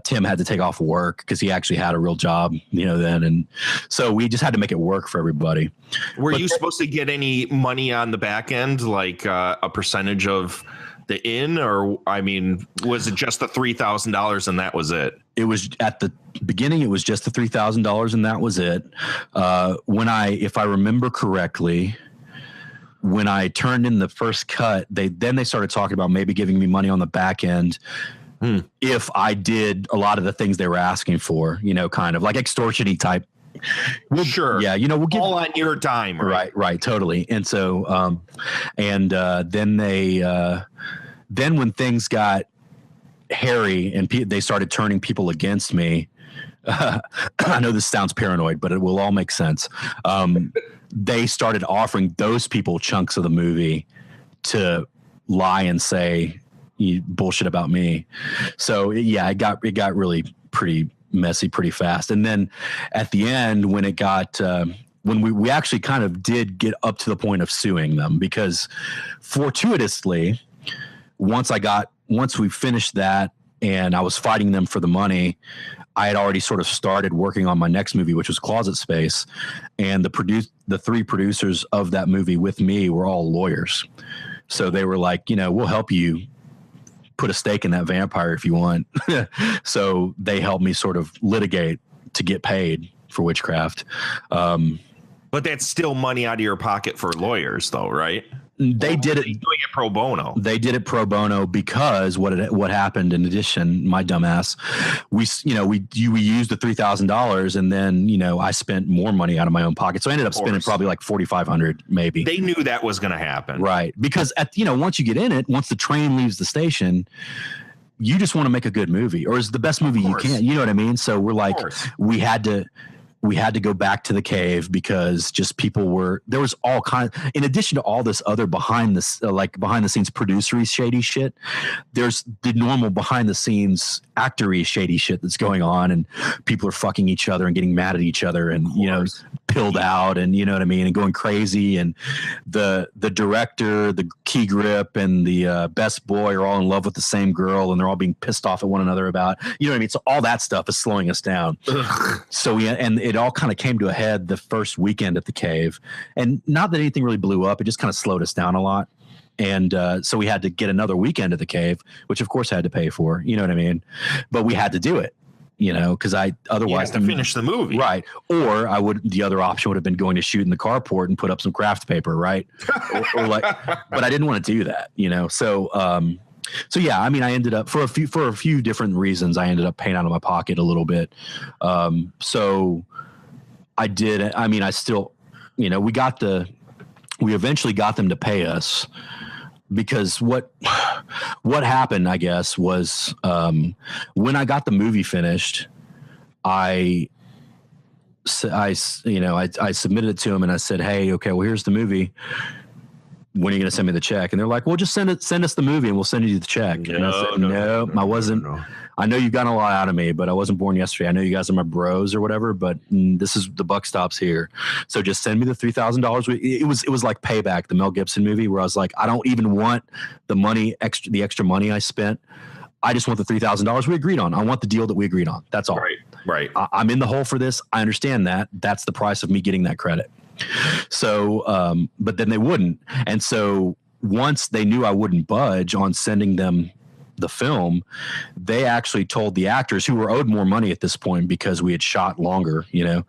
Tim had to take off work because he actually had a real job, then. And so we just had to make it work for everybody. Were you supposed to get any money on the back end, a percentage of the inn, or was it just the $3,000 and that was it? It was at the beginning. It was just the $3,000 and that was it. If I remember correctly, when I turned in the first cut, they started talking about maybe giving me money on the back end. If I did a lot of the things they were asking for, kind of like extortion-y type. Sure. Yeah. We'll give all on your dime. Right. Totally. And so, then when things got hairy and they started turning people against me, I know this sounds paranoid, but it will all make sense. They started offering those people chunks of the movie to lie and say bullshit about me. So it got really pretty messy pretty fast. And then at the end, when it got when we actually kind of did get up to the point of suing them, because fortuitously once we finished that and I was fighting them for the money, I had already sort of started working on my next movie, which was Closet Space, and the three producers of that movie with me were all lawyers. So they were like, we'll help you put a stake in that vampire if you want. So they helped me sort of litigate to get paid for Witchcraft. But that's still money out of your pocket for lawyers, though, right? They did it doing it pro bono. They did it pro bono because what happened in addition, my dumbass, we used the $3,000 and then, I spent more money out of my own pocket. So I ended up spending probably like $4,500 maybe. They knew that was going to happen. Right. Because once you get in it, once the train leaves the station, you just want to make a good movie, or is the best movie you can. You know what I mean? So we're like, we had to go back to the cave because just there was all kinds, in addition to all this other behind the scenes producery shady shit, there's the normal behind the scenes actory shady shit that's going on, and people are fucking each other and getting mad at each other and, pilled out and, you know what I mean? And going crazy. And the director, the key grip and the best boy are all in love with the same girl and they're all being pissed off at one another about, you know what I mean? So all that stuff is slowing us down. So it all kind of came to a head the first weekend at the cave, and not that anything really blew up. It just kind of slowed us down a lot. And so we had to get another weekend at the cave, which of course I had to pay for, you know what I mean? But we had to do it. because I otherwise to finish the movie. Right. Or the other option would have been going to shoot in the carport and put up some craft paper. Right. or but I didn't want to do that, so yeah, I mean, I ended up for a few different reasons, I ended up paying out of my pocket a little bit. So I did. I mean, I still, we eventually got them to pay us, because what happened, I guess, was when I got the movie finished, I submitted it to them and I said, hey, okay, well, here's the movie. When are you going to send me the check? And they're like, well, just send us the movie and we'll send you the check. And I said, no, I wasn't. No. I know you've gotten a lot out of me, but I wasn't born yesterday. I know you guys are my bros or whatever, but this is the buck stops here. So just send me the $3,000. It was like Payback, the Mel Gibson movie, where I was like, I don't even want the extra money I spent. I just want the $3,000 we agreed on. I want the deal that we agreed on. That's all. Right. I'm in the hole for this. I understand that. That's the price of me getting that credit. So, but then they wouldn't. And so once they knew I wouldn't budge on sending them the film, they actually told the actors, who were owed more money at this point because we had shot longer, and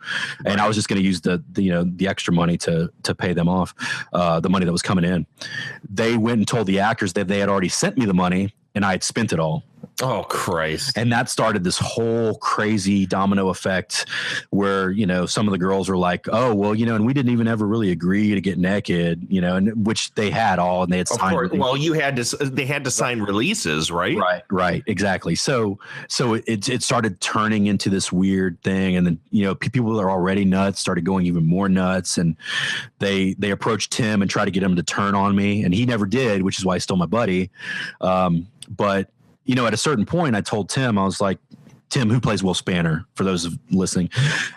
I was just going to use the extra money to pay them off, the money that was coming in. They went and told the actors that they had already sent me the money and I had spent it all. Oh, Christ. And that started this whole crazy domino effect where, some of the girls were like, oh, well, and we didn't even ever really agree to get naked, and which they had all, and they had signed. Well, they had to sign releases, right? Right. Exactly. So it started turning into this weird thing. And then, people that are already nuts started going even more nuts. And they approached Tim and tried to get him to turn on me. And he never did, which is why he's still my buddy. But at a certain point, I told Tim, I was like, Tim, who plays Will Spanner, for those listening,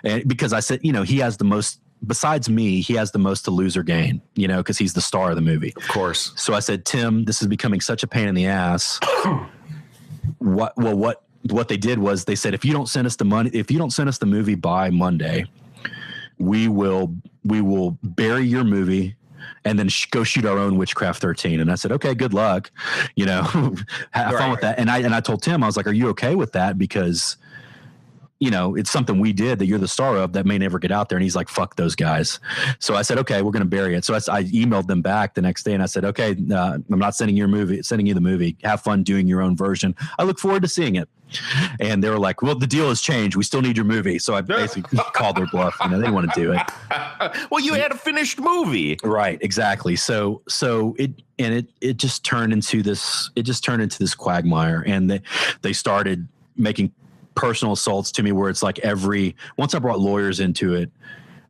and because I said, he has the most, besides me, he has the most to lose or gain, because he's the star of the movie. Of course. So I said, Tim, this is becoming such a pain in the ass. What they did was they said, if you don't send us the money, if you don't send us the movie by Monday, we will bury your movie and then go shoot our own Witchcraft 13. And I said, okay, good luck, have fun with that. And I told Tim, I was like, are you okay with that? Because, it's something we did that you're the star of that may never get out there. And he's like, fuck those guys. So I said, okay, we're going to bury it. So I emailed them back the next day and I said, okay, I'm not sending you the movie. Have fun doing your own version. I look forward to seeing it. And they were like, well, the deal has changed. We still need your movie. So I basically called their bluff. They didn't want to do it. Well, you had a finished movie. Right. Exactly. So it just turned into this quagmire, and they started making personal assaults to me where it's like once I brought lawyers into it,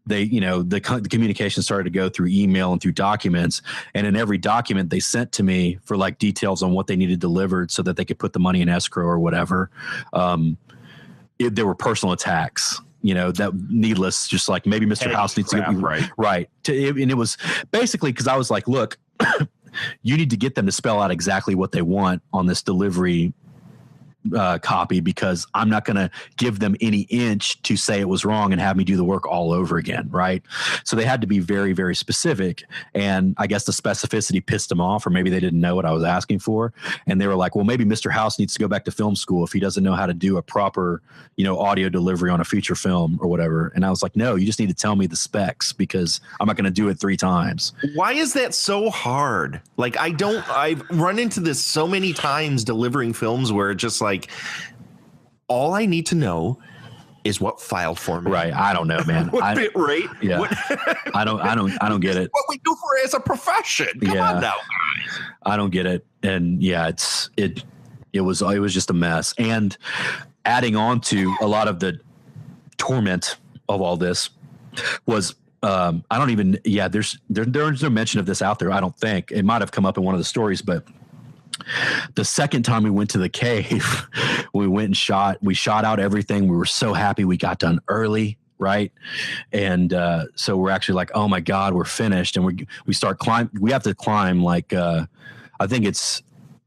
they, the communication started to go through email and through documents. And in every document they sent to me for like details on what they needed delivered so that they could put the money in escrow or whatever. There were personal attacks, that needless, just like maybe Mr. House needs to get right. And it was basically because I was like, look, you need to get them to spell out exactly what they want on this delivery copy, because I'm not going to give them any inch to say it was wrong and have me do the work all over again. Right. So they had to be very, very specific. And I guess the specificity pissed them off, or maybe they didn't know what I was asking for. And they were like, well, maybe Mr. House needs to go back to film school if he doesn't know how to do a proper, audio delivery on a feature film or whatever. And I was like, no, you just need to tell me the specs, because I'm not going to do it 3 times. Why is that so hard? Like, I've run into this so many times delivering films where it's just like, all I need to know is what file format. Right. I don't know, man. What bit rate? Yeah. I don't get it. What we do for it as a profession. Come on now, guys. I don't get it. And yeah, it was just a mess. And adding on to a lot of the torment of all this was, there's no mention of this out there. I don't think it might've come up in one of the stories, but the second time we went to the cave, we went and we shot out everything. We were so happy we got done early. Right. And, so we're actually like, oh my God, we're finished. And we start we have to climb like, I think it's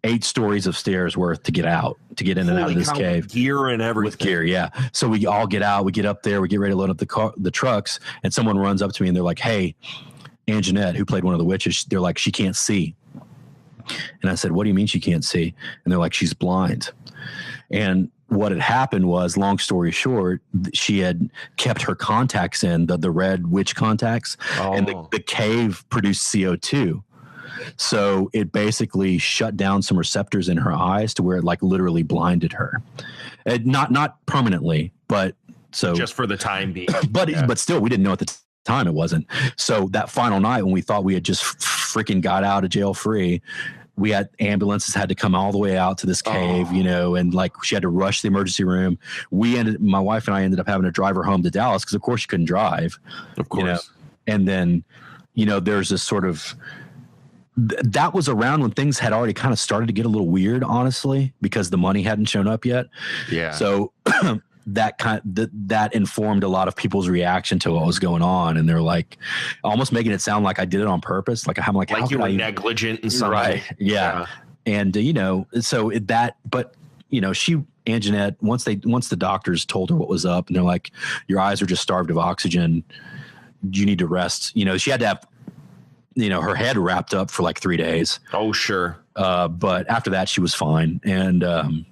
8 stories of stairs worth to get in and out of this cave. With gear and everything. With gear, yeah. So we all get out, we get up there, we get ready to load up the trucks, and someone runs up to me and they're like, hey, Ann Jeanette, who played one of the witches, they're like, she can't see. And I said, what do you mean she can't see? And they're like, she's blind. And what had happened was, long story short, she had kept her contacts in, the red witch contacts, and the cave produced CO2. So it basically shut down some receptors in her eyes to where it like literally blinded her. Not permanently, but so just for the time being. But still, we didn't know at the time it wasn't. So that final night when we thought we had just freaking got out of jail free, we had ambulances had to come all the way out to this cave, you know, and like she had to rush the emergency room. My wife and I ended up having to drive her home to Dallas because of course she couldn't drive. Of course. You know? And then, you know, there's this sort of, that was around when things had already kind of started to get a little weird, honestly, because the money hadn't shown up yet. Yeah. So that informed a lot of people's reaction to what was going on, and they're like almost making it sound like I did it on purpose. Like I'm like how you were negligent in some right? Yeah. And you know, so but you know, Aunt Jeanette, once the doctors told her what was up, and they're like, your eyes are just starved of oxygen. You need to rest. You know, she had to have, you know, her head wrapped up for like 3 days. Oh, sure. But after that, she was fine. And,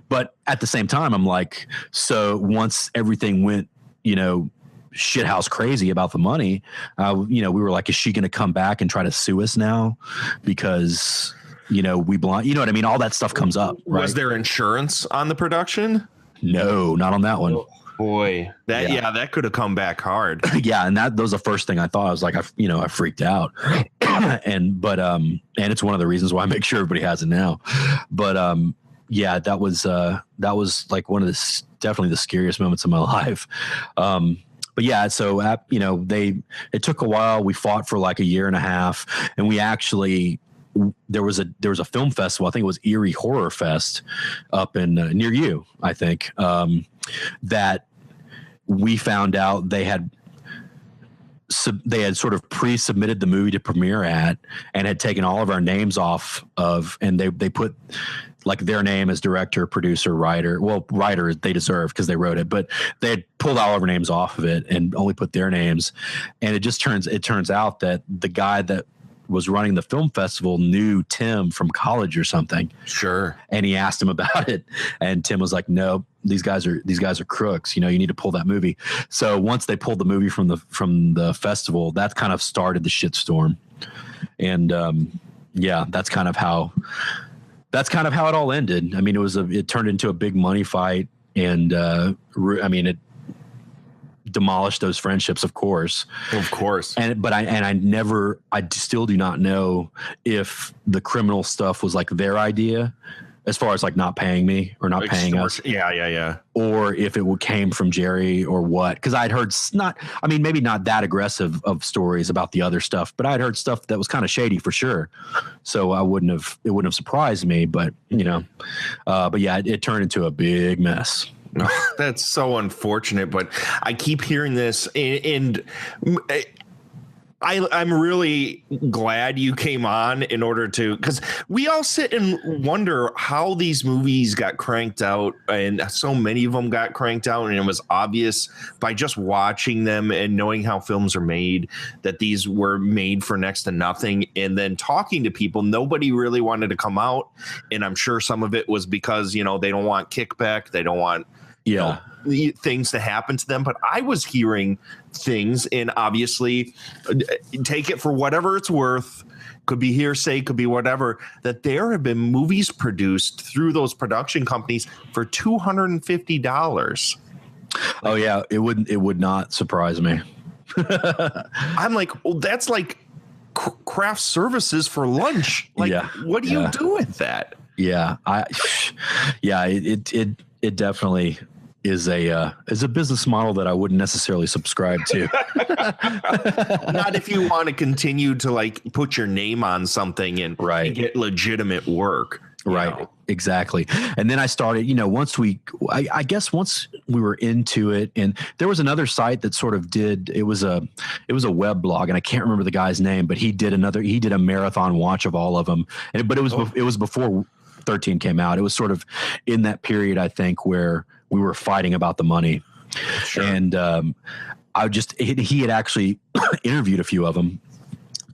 but at the same time, I'm like, so once everything went, you know, shithouse crazy about the money, you know, we were like, is she going to come back and try to sue us now? Because, you know, you know what I mean? All that stuff comes up. Right? Was there insurance on the production? No, not on that one. Boy, that could have come back hard. Yeah, and that was the first thing I thought. I was like, I freaked out, and it's one of the reasons why I make sure everybody has it now. But yeah, that was like one of the definitely the scariest moments of my life. But yeah, so you know, it took a while. We fought for like a year and a half, and we actually. There was a film festival. I think it was Erie Horror Fest up in near you, I think, that we found out they had sort of pre-submitted the movie to premiere at, and had taken all of our names off of, and they put like their name as director, producer, writer. Well, writer they deserve because they wrote it, but they had pulled all of our names off of it and only put their names. And it turns out that the guy that was running the film festival knew Tim from college or something. Sure. And he asked him about it, and Tim was like, no, these guys are crooks. You know, you need to pull that movie. So once they pulled the movie from the festival, that kind of started the shitstorm. And yeah, that's kind of how it all ended. I mean, it turned into a big money fight, and I mean, it demolished those friendships, of course. But I still do not know if the criminal stuff was like their idea, as far as like not paying me or not paying us. Yeah. Or if it came from Jerry or what. Because I'd heard maybe not that aggressive of stories about the other stuff, but I'd heard stuff that was kind of shady for sure. So it wouldn't have surprised me, but you know, but yeah, it turned into a big mess. That's so unfortunate, but I keep hearing this, and I'm really glad you came on in order to, because we all sit and wonder how these movies got cranked out, and so many of them got cranked out, and it was obvious by just watching them and knowing how films are made that these were made for next to nothing. And then talking to people, nobody really wanted to come out, and I'm sure some of it was because, you know, they don't want kickback, they don't want things to happen to them. But I was hearing things, and obviously take it for whatever it's worth, could be hearsay, could be whatever, that there have been movies produced through those production companies for $250. Oh yeah, it would not surprise me. I'm like, well, that's like craft services for lunch. Like, what do you do with that? Yeah, it definitely is a business model that I wouldn't necessarily subscribe to. Not if you want to continue to like put your name on something and get legitimate work. Right. Know? Exactly. And then I started, you know, once we were into it, and there was another site that sort of it was a web blog, and I can't remember the guy's name, but he did a marathon watch of all of them. But it was before 13 came out. It was sort of in that period, I think, where we were fighting about the money. Sure. And he had actually interviewed a few of them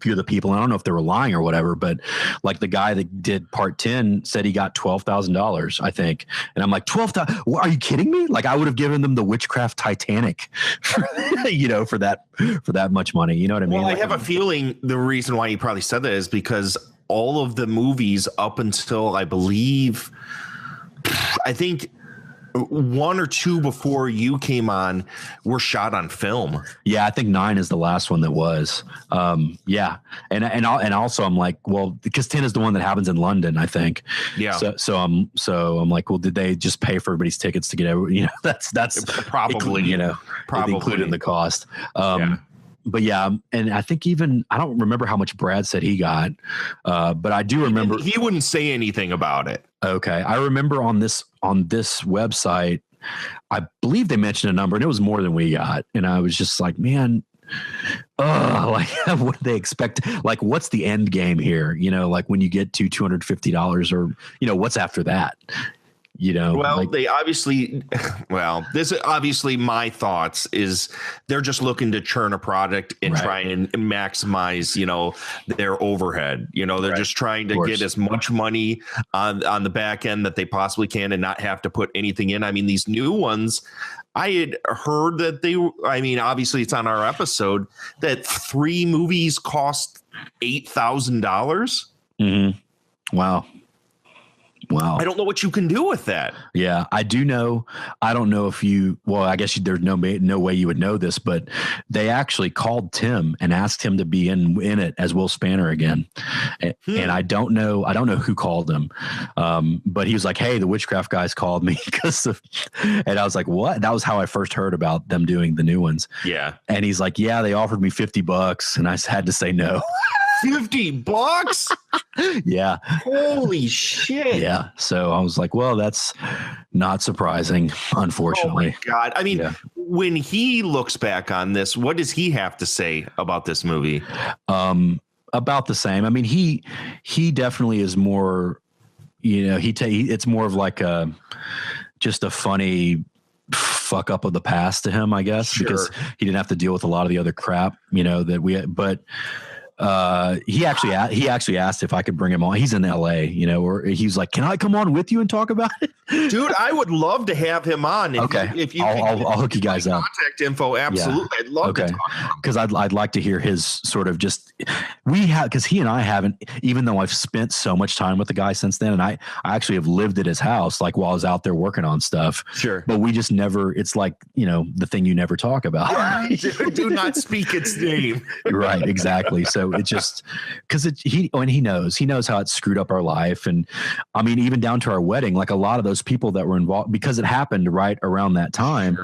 few of the people. I don't know if they were lying or whatever, but like the guy that did part 10 said he got $12,000, I think. And I'm like, 12,000? Are you kidding me? Like I would have given them the Witchcraft Titanic, for that much money. You know what I mean? Well, like, I have a feeling the reason why he probably said that is because all of the movies up until I think 1 or 2 before you came on were shot on film. Yeah, I think 9 is the last one that was. Yeah, and also I'm like, well, because 10 is the one that happens in London, I think. Yeah. So I'm like, well, did they just pay for everybody's tickets to get over? You know, that's Probably probably included in the cost. But yeah, and I think even I don't remember how much Brad said he got, but I do remember he wouldn't say anything about it. Okay, I remember on this website, I believe they mentioned a number, and it was more than we got, and I was just like, man, like what do they expect? Like, what's the end game here? You know, like when you get to $250, or what's after that? You know, well, they obviously, this is obviously my thoughts is they're just looking to churn a product and try and maximize, their overhead. They're just trying to get as much money on the back end that they possibly can and not have to put anything in. I mean, these new ones, I had heard that obviously it's on our episode that 3 movies cost $8,000. Mm-hmm. Wow. I don't know what you can do with that. Yeah, I do know. I don't know if I guess there's no way you would know this, but they actually called Tim and asked him to be in it as Will Spanner again. And I don't know who called him. But he was like, hey, the Witchcraft guys called me and I was like, what? That was how I first heard about them doing the new ones. Yeah. And he's like, yeah, they offered me $50 and I had to say no. $50? Yeah. Holy shit. Yeah. So I was like, well, that's not surprising, unfortunately. Oh my God. I mean, when he looks back on this, what does he have to say about this movie? About the same. I mean, he definitely is more, it's more of like just a funny fuck up of the past to him, I guess, because he didn't have to deal with a lot of the other crap, that we had, but he actually asked if I could bring him on. He's in LA, or he's like, can I come on with you and talk about it? Dude, I would love to have him on. If you I'll hook you guys up. Contact info. Absolutely. Yeah. I'd love to talk to him. Cause I'd like to hear his sort of cause he and I haven't, even though I've spent so much time with the guy since then. And I actually have lived at his house, like while I was out there working on stuff. Sure. But we just never, it's like, the thing you never talk about. Do not speak its name. Right. Exactly. So it just, cause he knows how it screwed up our life. And I mean, even down to our wedding, like a lot of those people that were involved, because it happened right around that time,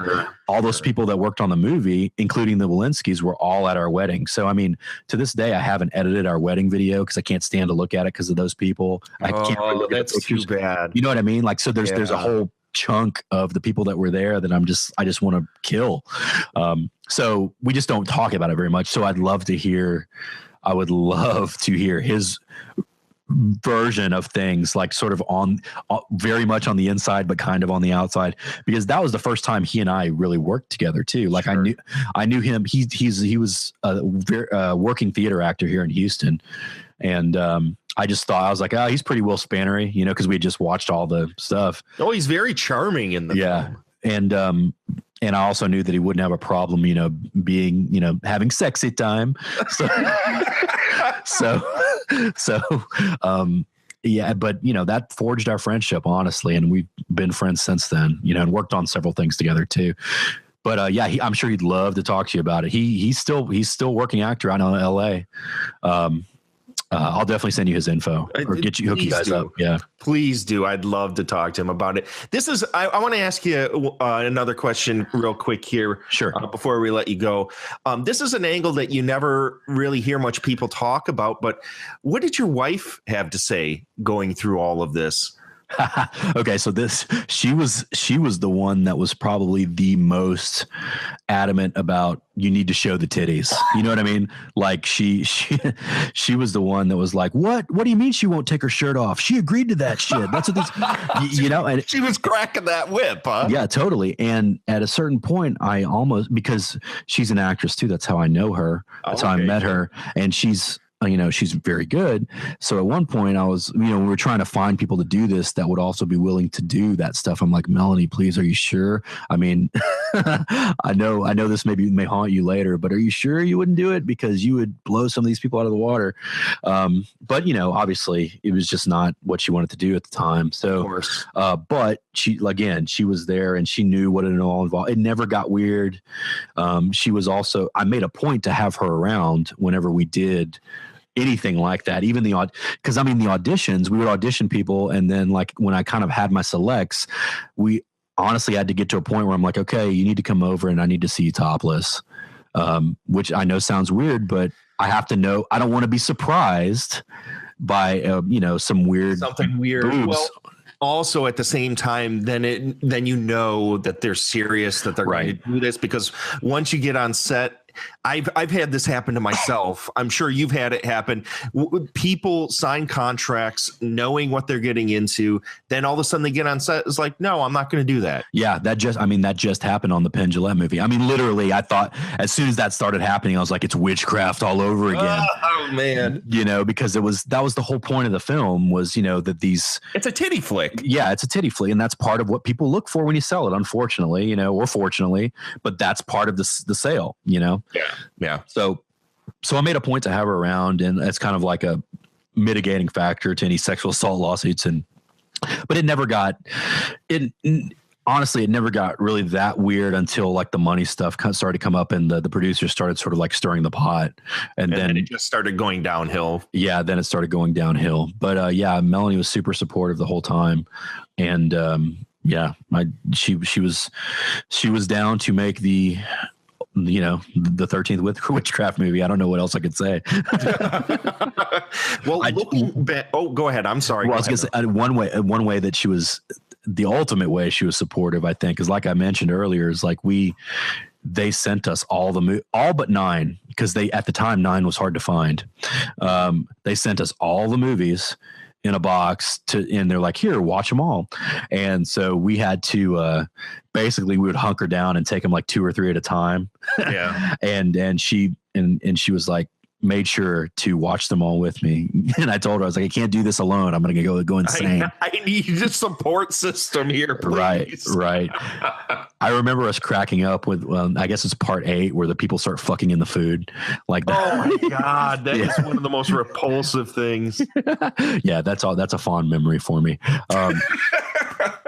all those people that worked on the movie, including the Walensky's, were all at our wedding. So, I mean, to this day, I haven't edited our wedding video because I can't stand to look at it because of those people. I can't really look at the pictures. Too bad. You know what I mean? Like, so there's a whole chunk of the people that were there that I just want to kill. So we just don't talk about it very much. So I would love to hear his version of things, like sort of on very much on the inside, but kind of on the outside, because that was the first time he and I really worked together too. Like I knew him. He was a working theater actor here in Houston. And, I just thought, I was like, oh, he's pretty Will Spannery, cause we had just watched all the stuff. Oh, he's very charming in the film. And I also knew that he wouldn't have a problem, being, having sexy time. So, yeah, but that forged our friendship, honestly. And we've been friends since then, and worked on several things together too. But I'm sure he'd love to talk to you about it. He's still working actor out in LA. I'll definitely send you his info or hook you guys up. Yeah, please do. I'd love to talk to him about it. I want to ask you another question real quick here. Sure. Before we let you go, this is an angle that you never really hear much people talk about, but what did your wife have to say going through all of this? Okay, so she was the one that was probably the most adamant about you need to show the titties. You know what I mean? Like she was the one that was like, what do you mean she won't take her shirt off? She agreed to that shit. That's what this, and she was cracking that whip, huh? Yeah, totally. And at a certain point, because she's an actress too. That's how I know her. That's how I met her. And she's she's very good. So at one point I was, we were trying to find people to do this that would also be willing to do that stuff. I'm like, Melanie, please, are you sure? I mean, I know this may haunt you later, but are you sure you wouldn't do it? Because you would blow some of these people out of the water. But obviously it was just not what she wanted to do at the time. So, of course. But she was there and she knew what it all involved. It never got weird. She was also, I made a point to have her around whenever we did anything like that, even because the auditions, we would audition people, and then like when I kind of had my selects, we honestly had to get to a point where I'm like, okay, you need to come over and I need to see you topless, which I know sounds weird, but I have to know. I don't want to be surprised by something weird. Boobs. Well, also at the same time, then that they're serious, that they're going to do this, because once you get on set, I've had this happen to myself. I'm sure you've had it happen. People sign contracts knowing what they're getting into. Then all of a sudden they get on set. It's like, no, I'm not going to do that. Yeah, that just happened on the Penn Jillette movie. I mean, literally, I thought as soon as that started happening, I was like, it's witchcraft all over again. Oh man, because that was the whole point of the film was that these. It's a titty flick. Yeah, it's a titty flick, and that's part of what people look for when you sell it. Unfortunately, or fortunately, but that's part of the sale. Yeah. So I made a point to have her around, and it's kind of like a mitigating factor to any sexual assault lawsuits. But it never got honestly, it never got really that weird until like the money stuff started to come up, and the producers started sort of like stirring the pot, and then it just started going downhill. Yeah, then it started going downhill. But Melanie was super supportive the whole time, and she was down to make the 13th Witchcraft movie. I don't know what else I could say. Well, go ahead. I'm sorry. Well, I was going to say one way that she was, the ultimate way she was supportive, I think, is like I mentioned earlier, is like they sent us all but 9, because at the time 9 was hard to find. They sent us all the movies in a box and they're like, here, watch them all. And so we had to, basically we would hunker down and take them like 2 or 3 at a time. Yeah. and she was like, made sure to watch them all with me. And I told her, I was like, I can't do this alone. I'm going to go insane. I need a support system here, please. Right. I remember us cracking up with, I guess it's part 8 where the people start fucking in the food like that. Oh my God. That is one of the most repulsive things. Yeah. That's a fond memory for me.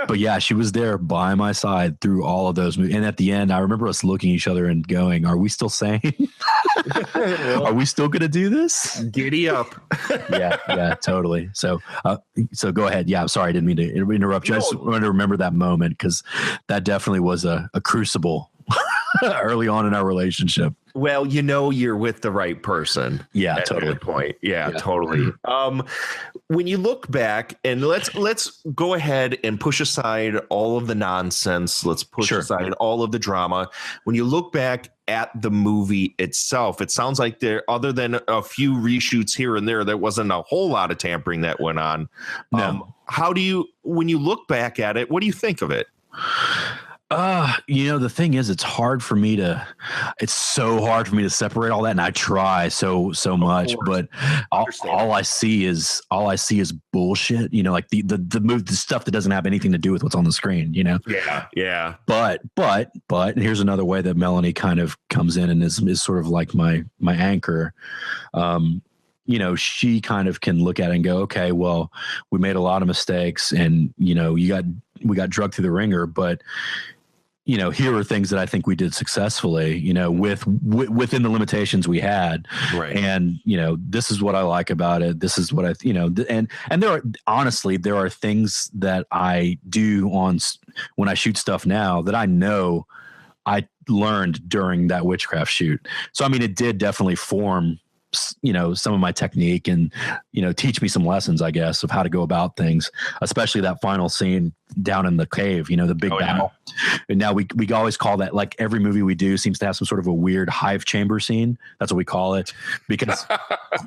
But yeah, she was there by my side through all of those movies. And at the end, I remember us looking at each other and going, are we still sane? Are we still going to do this? Giddy up. Yeah, totally. So go ahead. Yeah, I'm sorry. I didn't mean to interrupt you. I just wanted to remember that moment, because that definitely was a crucible early on in our relationship. Well, you're with the right person. Yeah, totally. Point. Yeah, totally. When you look back, and let's go ahead and push aside all of the nonsense. Let's push aside all of the drama. When you look back at the movie itself, it sounds like other than a few reshoots here and there wasn't a whole lot of tampering that went on. No. When you look back at it, what do you think of it? The thing is, it's so hard for me to separate all that, and I try so much, but all I see is bullshit. Like the stuff that doesn't have anything to do with what's on the screen. Yeah. But and here's another way that Melanie kind of comes in and is sort of like my anchor. She kind of can look at it and go, okay, well, we made a lot of mistakes, and we got drugged through the ringer, but here are things that I think we did successfully, within the limitations we had. Right. And, this is what I like about it. This is what and there are things that I do when I shoot stuff now that I know I learned during that Witchcraft shoot. So, it did definitely form some of my technique and, teach me some lessons, I guess, of how to go about things, especially that final scene down in the cave, the big battle. Yeah. And now we always call that, like, every movie we do seems to have some sort of a weird hive chamber scene. That's what we call it, because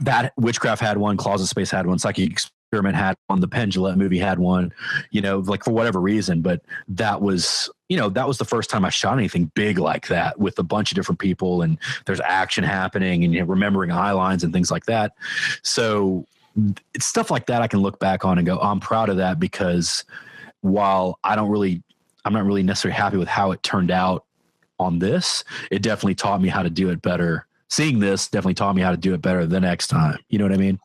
that Witchcraft had one, Closet Space had one, Psychic Experiment had one, the Penn Jillette movie had one, like for whatever reason. But that was the first time I shot anything big like that with a bunch of different people, and there's action happening, and remembering eye lines and things like that. So it's stuff like that I can look back on and go, I'm proud of that, because while I'm not really necessarily happy with how it turned out on this, it definitely taught me how to do it better. Seeing this definitely taught me how to do it better the next time. You know what I mean?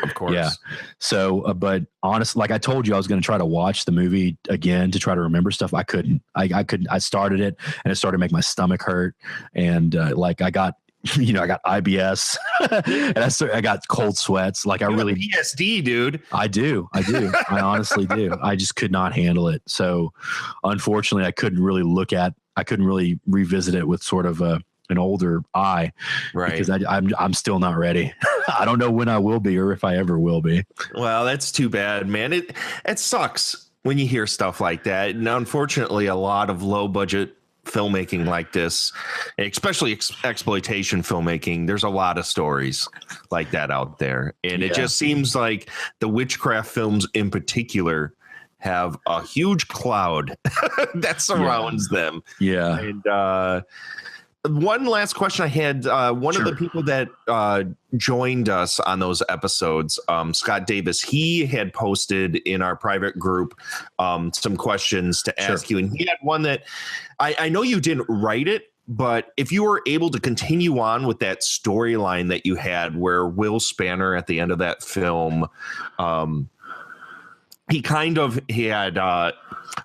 Of course. Yeah. So, but honestly, like I told you, I was going to try to watch the movie again to try to remember stuff. I couldn't. I couldn't. I started it and it started to make my stomach hurt, and I got IBS and I got cold sweats. Like I really PSD, dude. I do. I honestly do. I just could not handle it. So, unfortunately, I couldn't really revisit it with sort of an older eye, right? Because I'm still not ready. I don't know when I will be or if I ever will be. Well, that's too bad, man. It sucks when you hear stuff like that. And unfortunately, a lot of low budget filmmaking like this, especially exploitation filmmaking, there's a lot of stories like that out there. And it just seems like the witchcraft films in particular have a huge cloud that surrounds them. Yeah. And one last question I had, one of the people that joined us on those episodes, Scott Davis, he had posted in our private group some questions to ask you. And he had one that I know you didn't write it, but if you were able to continue on with that storyline that you had where Will Spanner at the end of that film, he had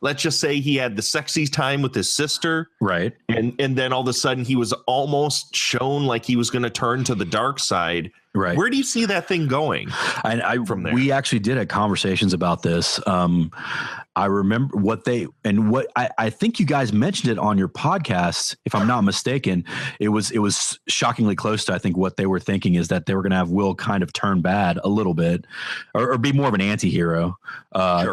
let's just say he had the sexy time with his sister. Right. And then all of a sudden he was almost shown like he was going to turn to the dark side. Right. Where do you see that thing going? From there? We actually did have conversations about this. I remember I think you guys mentioned it on your podcast, if I'm not mistaken. It was shockingly close to, I think, what they were thinking is that they were going to have Will kind of turn bad a little bit or be more of an anti-hero,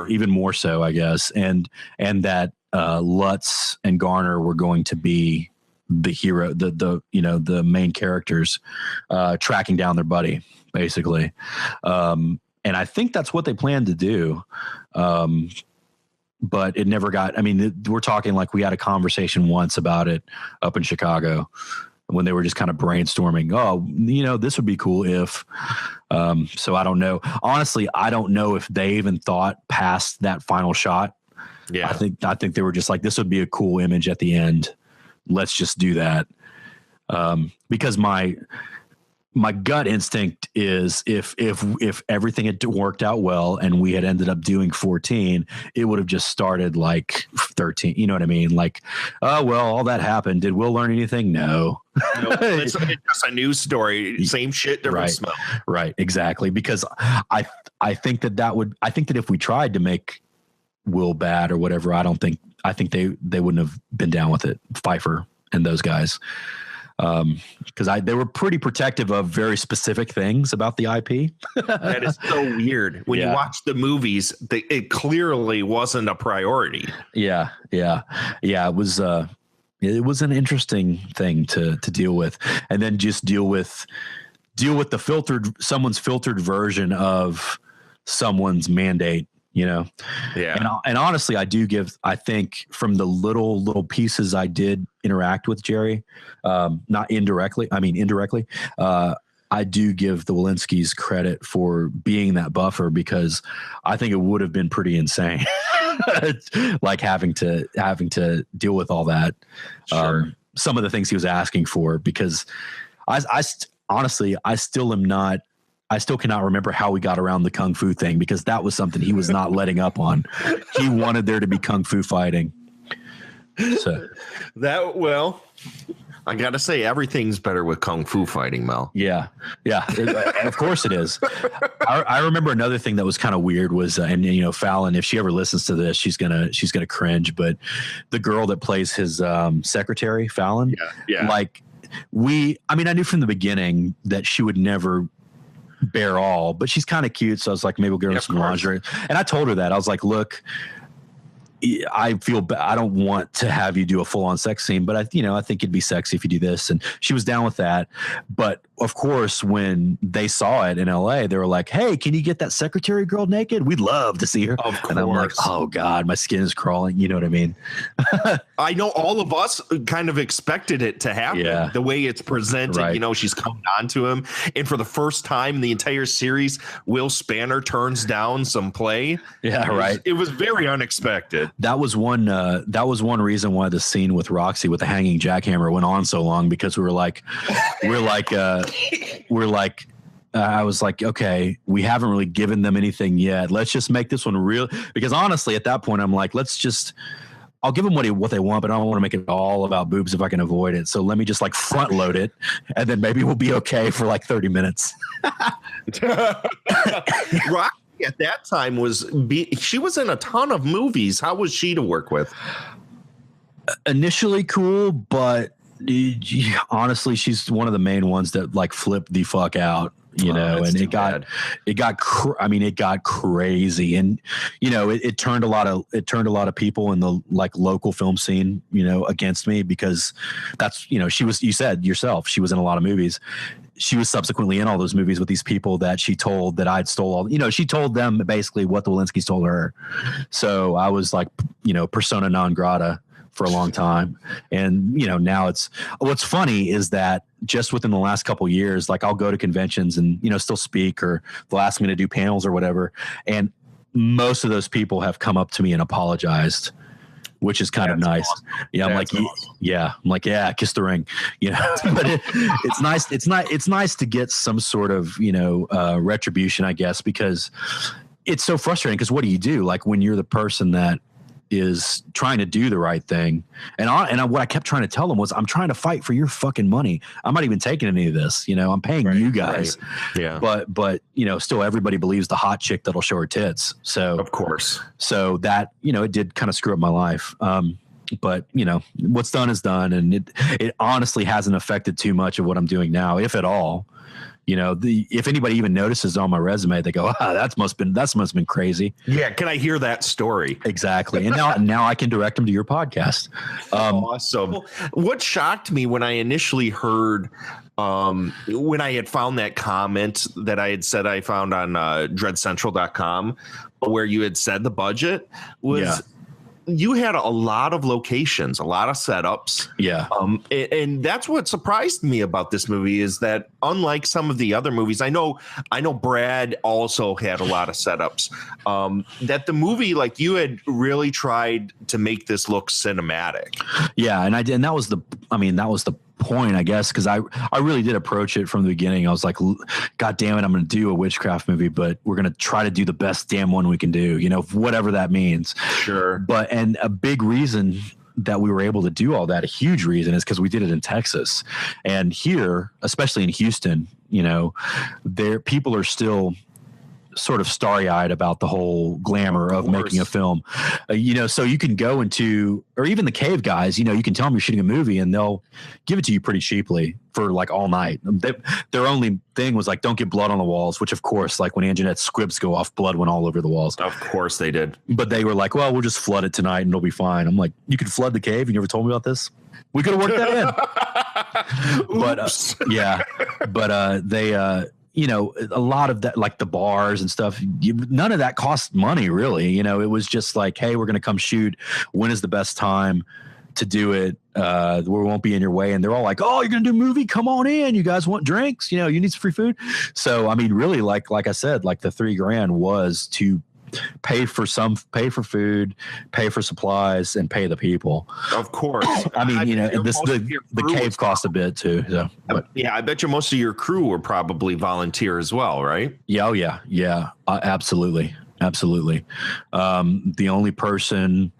even more so, I guess. And that Lutz and Garner were going to be the hero, the main characters, tracking down their buddy, basically. And I think that's what they planned to do. But it never got, we're talking like we had a conversation once about it up in Chicago when they were just kind of brainstorming. Oh, this would be cool if, so I don't know. Honestly, I don't know if they even thought past that final shot. Yeah. I think they were just like, this would be a cool image at the end. Let's just do that. Because my gut instinct is if everything had worked out well and we had ended up doing 14, it would have just started like 13. You know what I mean? Like, oh, well, all that happened. Did Will learn anything? No. It's just a news story. Same shit, different smell. Right. Exactly. Because I think that if we tried to make Will bad or whatever, I think they wouldn't have been down with it. Pfeiffer and those guys. Because they were pretty protective of very specific things about the IP. That is so weird. When you watch the movies, it clearly wasn't a priority. Yeah. It was an interesting thing to deal with, and then just deal with someone's filtered version of someone's mandate. And honestly, I think from the little pieces I did interact with Jerry, not indirectly, indirectly, I do give the Walensky's credit for being that buffer, because I think it would have been pretty insane, like having to deal with all that. Sure. Some of the things he was asking for, because honestly, I still cannot remember how we got around the Kung Fu thing, because that was something he was not letting up on. He wanted there to be Kung Fu fighting. So I got to say, everything's better with Kung Fu fighting, Mel. Yeah. Of course it is. I remember another thing that was kind of weird was, and Fallon, if she ever listens to this, she's gonna cringe. But the girl that plays his secretary, Fallon, like I knew from the beginning that she would never bear all, but she's kind of cute, so I was like, maybe we'll get her some lingerie. And I told her that. I was like, look, I feel I don't want to have you do a full on sex scene, but I think it'd be sexy if you do this. And she was down with that. But of course, when they saw it in LA, they were like, hey, can you get that secretary girl naked? We'd love to see her. Of course. And I'm like, oh God, my skin is crawling. You know what I mean? I know all of us kind of expected it to happen the way it's presented. Right. She's coming on to him. And for the first time in the entire series, Will Spanner turns down some play. Yeah, right. It was very unexpected. That was one reason why the scene with Roxy with the hanging jackhammer went on so long, because I was like, okay, we haven't really given them anything yet. Let's just make this one real. Because honestly, at that point, I'm like, I'll give them what they want, but I don't want to make it all about boobs if I can avoid it. So let me just like front load it, and then maybe we'll be okay for like 30 minutes. Roxy at that time she was in a ton of movies. How was she to work with? Initially cool, but honestly, she's one of the main ones that like flipped the fuck out, and it got crazy. And, it turned a lot of people in the like local film scene, against me, because that's, you said yourself, she was in a lot of movies. She was subsequently in all those movies with these people that she told that I'd stole all, she told them basically what the Walensky's told her. So I was like, persona non grata for a long time. And, now what's funny is that just within the last couple of years, like I'll go to conventions and, still speak, or they'll ask me to do panels or whatever. And most of those people have come up to me and apologized, which is kind of nice. Awesome. Yeah. I'm like, awesome. Yeah. I'm like, yeah, kiss the ring, but it's nice. It's nice to get some sort of, retribution, I guess, because it's so frustrating. Because what do you do? Like when you're the person that is trying to do the right thing. And what I kept trying to tell them was, I'm trying to fight for your fucking money. I'm not even taking any of this, I'm paying you guys. Right. Yeah. But, still everybody believes the hot chick that'll show her tits. So of course, so that, it did kind of screw up my life. But what's done is done. And it honestly hasn't affected too much of what I'm doing now, if at all. If anybody even notices on my resume, they go, that must have been crazy. Yeah. Can I hear that story? Exactly. And now I can direct them to your podcast. Awesome. What shocked me when I initially heard, when I had found that comment that I had said I found on dreadcentral.com, where you had said the budget was, you had a lot of locations, a lot of setups. Yeah. And that's what surprised me about this movie, is that unlike some of the other movies, I know Brad also had a lot of setups, that the movie, like, you had really tried to make this look cinematic. Yeah. And I did. And that was the point, I guess, because I really did approach it from the beginning. I was like, God damn it, I'm going to do a witchcraft movie, but we're going to try to do the best damn one we can do, whatever that means. Sure. And a big reason that we were able to do all that, a huge reason, is because we did it in Texas. And here, especially in Houston, people are still sort of starry-eyed about the whole glamour of making a film, so you can go into, or even the cave guys, you can tell them you're shooting a movie and they'll give it to you pretty cheaply for like all night. Their only thing was like, don't get blood on the walls, which of course, like when Anjanette's squibs go off, blood went all over the walls. Of course they did. But they were like, well, we'll just flood it tonight and it'll be fine. I'm like, you could flood the cave? You never told me about this? We could have worked that in. But they a lot of that, like the bars and stuff, none of that cost money, really. It was just like, hey, we're going to come shoot. When is the best time to do it? We won't be in your way. And they're all like, oh, you're going to do a movie? Come on in. You guys want drinks? You need some free food. So, I mean, really, like I said, like the $3,000 was to pay for food, pay for supplies, and pay the people. Of course. I mean, the cave cost a bit too. So, yeah, I bet you most of your crew were probably volunteer as well, right? Yeah. Oh yeah. Absolutely. The only person,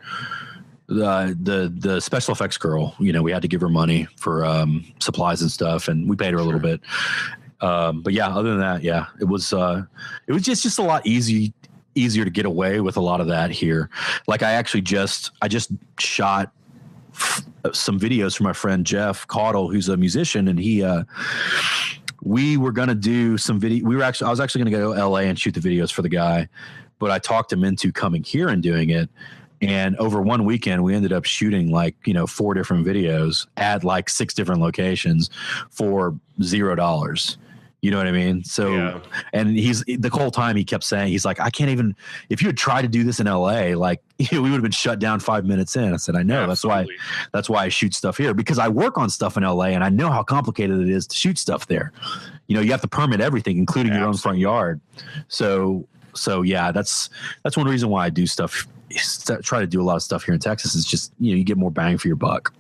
the special effects girl, we had to give her money for supplies and stuff, and we paid her a little bit. But yeah, other than that, yeah, it was just a lot easier to get away with a lot of that here. Like I just shot some videos for my friend Jeff Caudle, who's a musician, and we were going to do some video. I was actually going to go to LA and shoot the videos for the guy, but I talked him into coming here and doing it. And over one weekend, we ended up shooting 4 different videos at 6 different locations for $0. You know what I mean? So, and the whole time he kept saying, he's like, I can't even, if you had tried to do this in LA, we would have been shut down 5 minutes in. I said, I know. Absolutely. That's why I shoot stuff here, because I work on stuff in LA and I know how complicated it is to shoot stuff there. You know, you have to permit everything, including your own front yard. So yeah, that's one reason why I do stuff. Try to do a lot of stuff here in Texas. Is just, you get more bang for your buck.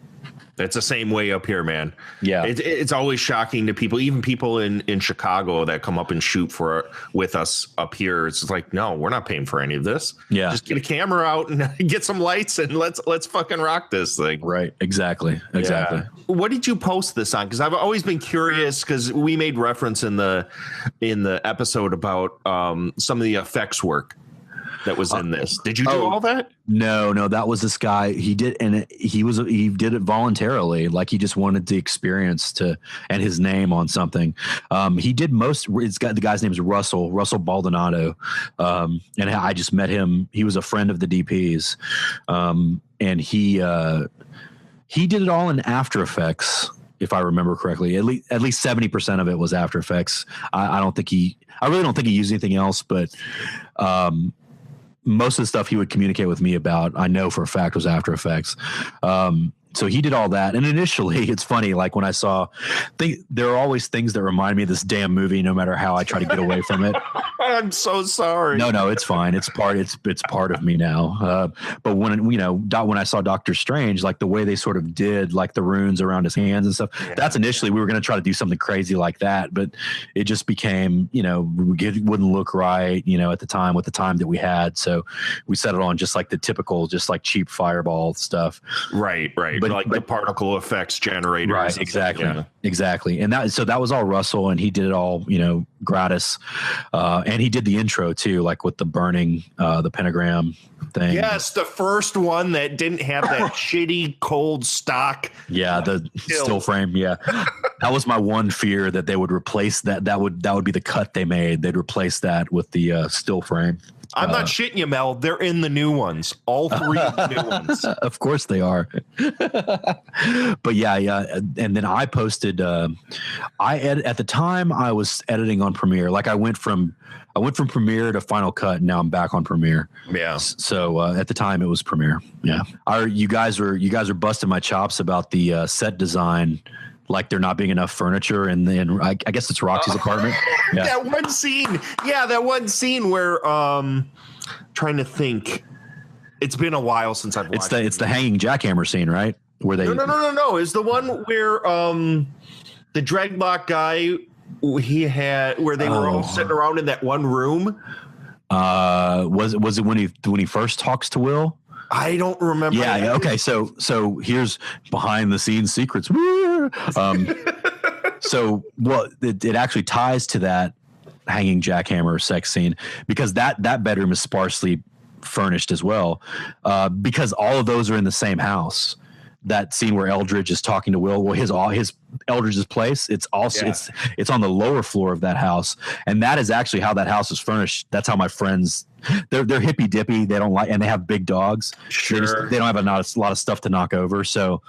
It's the same way up here, man. Yeah. It's always shocking to people, even people in Chicago that come up and shoot with us up here. It's like, no, we're not paying for any of this. Yeah. Just get a camera out and get some lights and let's fucking rock this thing. Right. Exactly. Yeah. What did you post this on? Because I've always been curious, because we made reference in the episode about some of the effects work that was in this. Did you do all that? No, that was this guy. He did, and he did it voluntarily. He just wanted the experience and his name on something. He did the guy's name is Russell Baldonado. And I just met him. He was a friend of the DP's. And he did it all in After Effects, if I remember correctly. At least 70% of it was After Effects. I really don't think he used anything else, but, most of the stuff he would communicate with me about, I know for a fact, was After Effects. So he did all that. And initially, it's funny, when I saw, there are always things that remind me of this damn movie, no matter how I try to get away from it. I'm so sorry. No, it's fine. It's part of me now. But when I saw Doctor Strange, the way they sort of did the runes around his hands and stuff, that's initially, we were going to try to do something crazy like that, but it just became, it wouldn't look right, at the time, with the time that we had. So we settled on just the typical, just cheap fireball stuff. Right. But the particle effects generators. Right. Exactly. And that was all Russell, and he did it all, gratis. And he did the intro too, with the burning, the pentagram thing. Yes. The first one that didn't have that shitty cold stock. Yeah. The still frame. Yeah. That was my one fear, that they would replace that. That would be the cut they made. They'd replace that with the still frame. I'm not shitting you, Mel. They're in the new ones. All 3 new ones. Of course they are. But yeah. And then I posted, at the time I was editing on Premiere. I went from Premiere to Final Cut, and now I'm back on Premiere. Yeah. So at the time it was Premiere. Yeah. You guys are busting my chops about the set design. There not being enough furniture, and then I guess it's Roxy's apartment. Yeah. That one scene where trying to think. It's been a while since I've watched It's the hanging jackhammer scene, right? Where they No. It's the one where the dreadlock guy where they were all sitting around in that one room. Was it when he first talks to Will? I don't remember. Yeah. Okay. So here's behind the scenes secrets. So it actually ties to that hanging jackhammer sex scene, because that bedroom is sparsely furnished as well, because all of those are in the same house. That scene where Eldridge is talking to Will, his Eldridge's place, it's also it's on the lower floor of that house, and that is actually how that house is furnished. That's how my friends, they're hippy dippy. They don't and they have big dogs. Sure, they don't have a lot of stuff to knock over. So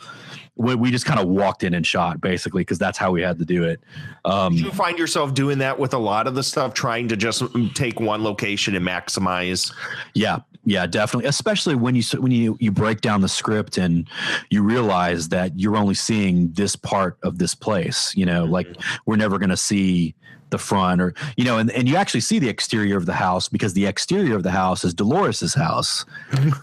we just kind of walked in and shot, basically, because that's how we had to do it. Do you find yourself doing that with a lot of the stuff, trying to just take one location and maximize? Yeah, definitely. Especially when you break down the script and you realize that you're only seeing this part of this place. We're never going to see the front, or and you actually see the exterior of the house, because the exterior of the house is Dolores's house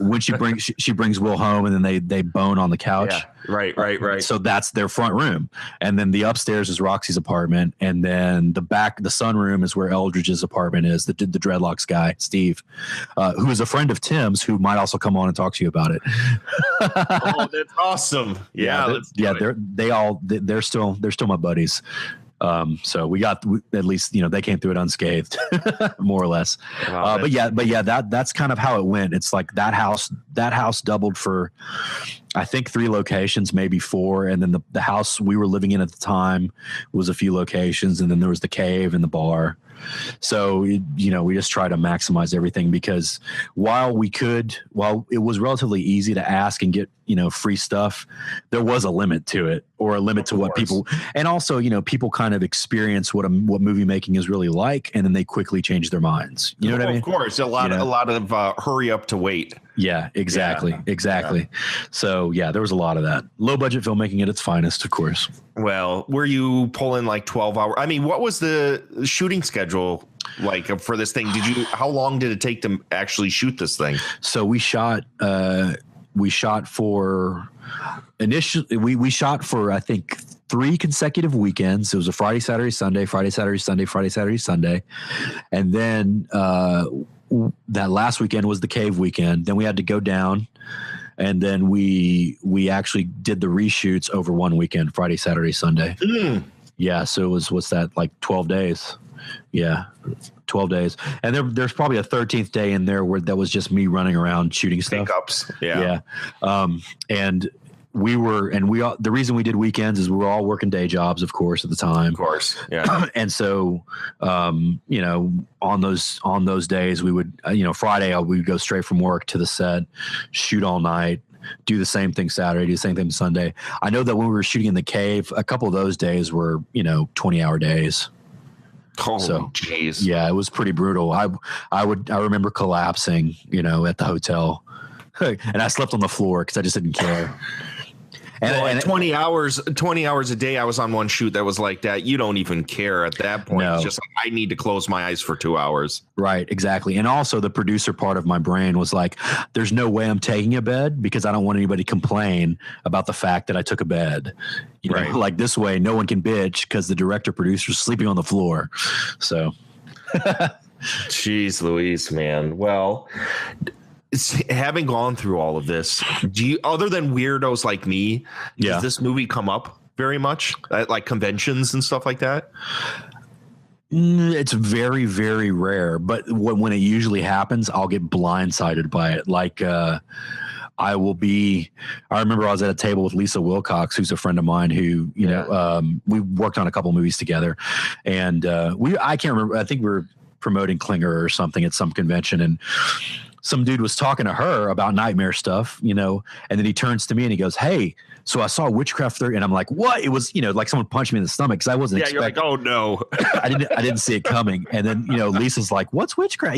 when she brings Will home, and then they bone on the couch. Yeah. Right. So that's their front room, and then the upstairs is Roxy's apartment, and then the sunroom is where Eldridge's apartment is. The dreadlocks guy, Steve, who is a friend of Tim's, who might also come on and talk to you about it. Oh, that's awesome! Yeah, they're still my buddies. So we got, at least, they came through it unscathed, more or less. But yeah, that's kind of how it went. It's that house doubled for, I think 3 locations, maybe 4. And then the house we were living in at the time was a few locations. And then there was the cave and the bar. So, we just try to maximize everything, because while it was relatively easy to ask and get, free stuff, there was a limit to it, or a limit to what people, and also, people kind of experience what movie making is really like, and then they quickly change their minds. You know what I mean? Of course, a lot of hurry up to wait. Yeah, exactly. Yeah. So there was a lot of that. Low budget filmmaking at its finest, of course. Well, were you pulling like 12 hours? I mean, what was the shooting schedule like for this thing? How long did it take to actually shoot this thing? So we shot for I think 3 consecutive weekends. It was a Friday, Saturday, Sunday, Friday, Saturday, Sunday, Friday, Saturday, Sunday. And then that last weekend was the cave weekend. Then we had to go down, and then we actually did the reshoots over one weekend, Friday, Saturday, Sunday. Yeah. So it was, what's that, like 12 days? Yeah. 12 days. And there's probably a 13th day in there where that was just me running around shooting stuff. Pickups. Yeah. And the reason we did weekends is we were all working day jobs, of course, at the time. Of course. Yeah. And so, on those days we would, Friday we would go straight from work to the set, shoot all night, do the same thing Saturday, do the same thing Sunday. I know that when we were shooting in the cave, a couple of those days were, 20-hour days. Oh, so, jeez. Yeah, it was pretty brutal. I remember collapsing, at the hotel, and I slept on the floor because I just didn't care. And 20 hours a day, I was on one shoot that was like that. You don't even care at that point. No. It's just like, I need to close my eyes for 2 hours. Right, exactly. And also the producer part of my brain was like, there's no way I'm taking a bed, because I don't want anybody to complain about the fact that I took a bed. Right. Like this way, no one can bitch because the director producer's sleeping on the floor. So. Jeez Louise, man. Well, having gone through all of this, other than weirdos like me, does this movie come up very much at like conventions and stuff like that? It's very, very rare, but when it usually happens, I'll get blindsided by it. Like, I remember I was at a table with Lisa Wilcox, who's a friend of mine who, we worked on a couple movies together, and I can't remember. I think we were promoting Klinger or something at some convention, and some dude was talking to her about nightmare stuff, and then he turns to me and he goes, "Hey, so I saw Witchcraft 3," and I'm like, "What?" It was, like someone punched me in the stomach because I wasn't expecting. You're like, "Oh no." I didn't see it coming. And then, Lisa's like, "What's Witchcraft?"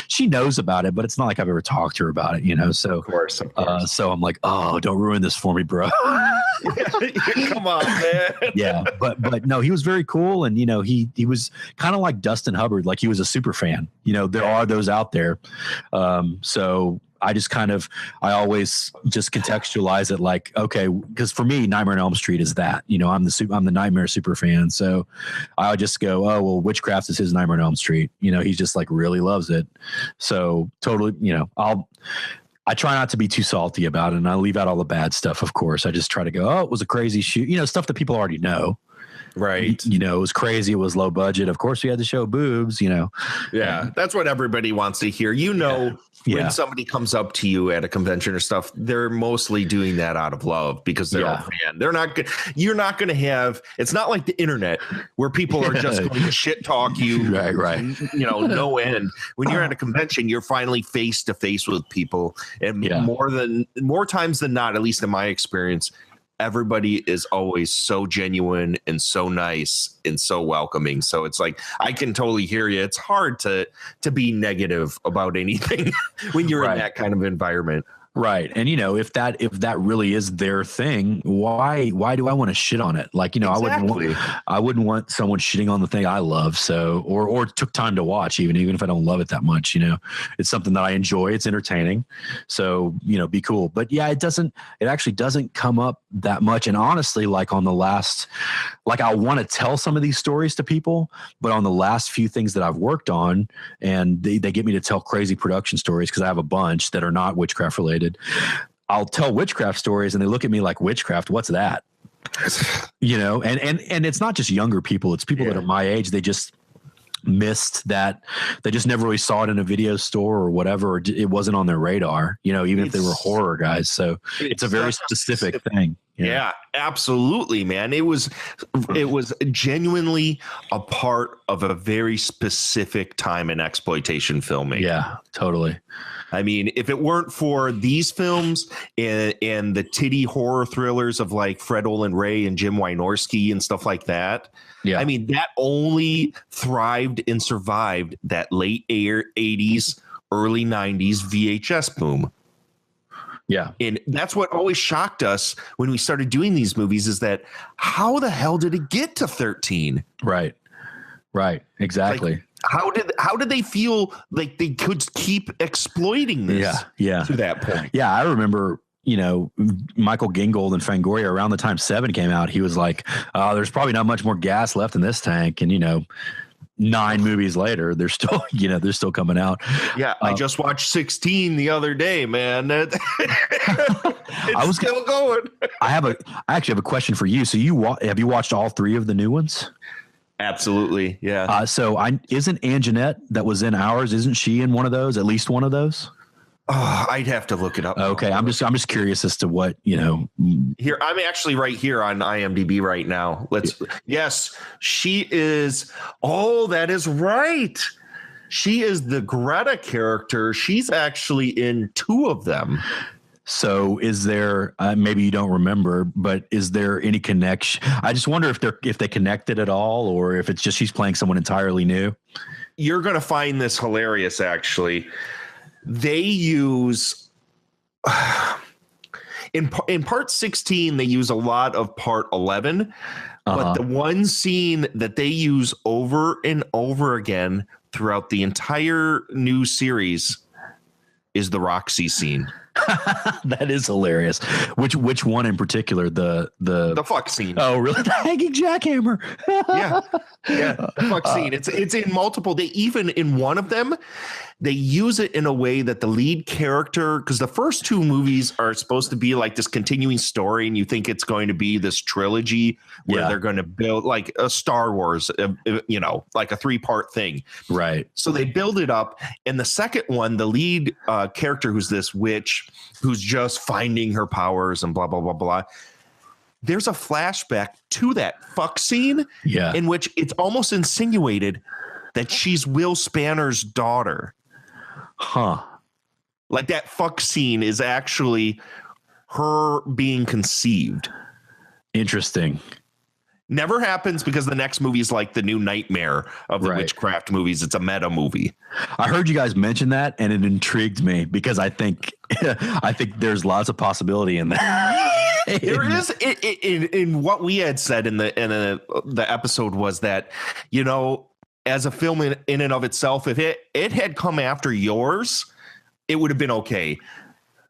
She knows about it, but it's not like I've ever talked to her about it, so. Of course. So I'm like, "Oh, don't ruin this for me, bro." Come on, man. Yeah. But no, he was very cool. And, he was kind of like Dustin Hubbard. Like, he was a super fan, there are those out there. So I just I always just contextualize it like, okay, because for me, Nightmare on Elm Street is that, I'm the Nightmare super fan. So I would just go, oh, well, Witchcraft is his Nightmare on Elm Street. He's just like really loves it. So totally, I try not to be too salty about it, and I leave out all the bad stuff. Of course, I just try to go, oh, it was a crazy shoot, stuff that people already know. Right. It was crazy. It was low budget. Of course we had to show boobs, Yeah. That's what everybody wants to hear. When somebody comes up to you at a convention or stuff, they're mostly doing that out of love because they're a fan. They're not good. You're not going to have, it's not like the internet where people are just going to shit talk you. Right. No end. When you're at a convention, you're finally face to face with people. And more times than not, at least in my experience, everybody is always so genuine and so nice and so welcoming. So it's like, I can totally hear you. It's hard to be negative about anything when you're in that kind of environment. Right. And, if that really is their thing, why do I want to shit on it? Like, exactly. I wouldn't want someone shitting on the thing I love. So, or took time to watch, even if I don't love it that much, it's something that I enjoy. It's entertaining. So, be cool. But yeah, it actually doesn't come up that much. And honestly, like on the last, like I want to tell some of these stories to people, but on the last few things that I've worked on, and they get me to tell crazy production stories, because I have a bunch that are not Witchcraft related. I'll tell Witchcraft stories and they look at me like, Witchcraft, what's that? And it's not just younger people, it's people that are my age. missed that. They just never really saw it in a video store or whatever, or it wasn't on their radar, even if they were horror guys. So it's a very specific thing. Yeah, absolutely, man. It was genuinely a part of a very specific time in exploitation filmmaking. Yeah, totally. I mean, if it weren't for these films and the titty horror thrillers of like Fred Olen Ray and Jim Wynorski and stuff like that, I mean, that only thrived and survived that late 80s, early 90s VHS boom. Yeah. And that's what always shocked us when we started doing these movies, is that how the hell did it get to 13? Right. Exactly. Like, how did they feel like they could keep exploiting this to that point? Yeah, I remember, Michael Gingold and Fangoria, around the time 7 came out, he was like, there's probably not much more gas left in this tank. And, 9 movies later, they're still, they're still coming out. Yeah, I just watched 16 the other day, man. I was still going. I actually have a question for you. So have you watched all 3 of the new ones? Absolutely, yeah. So isn't Anjanette that was in ours? Isn't she in one of those? At least one of those? Oh, I'd have to look it up. Okay, I'm just curious as to what Here, I'm actually right here on IMDb right now. Yes, she is. Oh, that is right. She is the Greta character. She's actually in 2 of them. So is there, maybe you don't remember, but is there any connection? I just wonder if they connected at all, or if it's just she's playing someone entirely new. You're going to find this hilarious, actually. They use, in part 16, they use a lot of part 11, but the one scene that they use over and over again throughout the entire new series is the Roxy scene. That is hilarious. Which one in particular? The fuck scene. Oh, really? The hanging jackhammer. yeah, the fuck scene. It's in multiple. They even in one of them, they use it in a way that the lead character, because the first 2 movies are supposed to be like this continuing story, and you think it's going to be this trilogy where they're going to build like a Star Wars, like a 3-part thing. Right. So they build it up. And the second one, the lead character, who's this witch who's just finding her powers and blah, blah, blah, blah. There's a flashback to that fuck scene in which it's almost insinuated that she's Will Spanner's daughter. Huh. Like that fuck scene is actually her being conceived. Interesting. Never happens, because the next movie is like the new nightmare of the Witchcraft movies. It's a meta movie. I heard you guys mention that, and it intrigued me, because I think there's lots of possibility in that. There is in what we had said in the episode was that, as a film in and of itself, if it had come after yours, it would have been okay.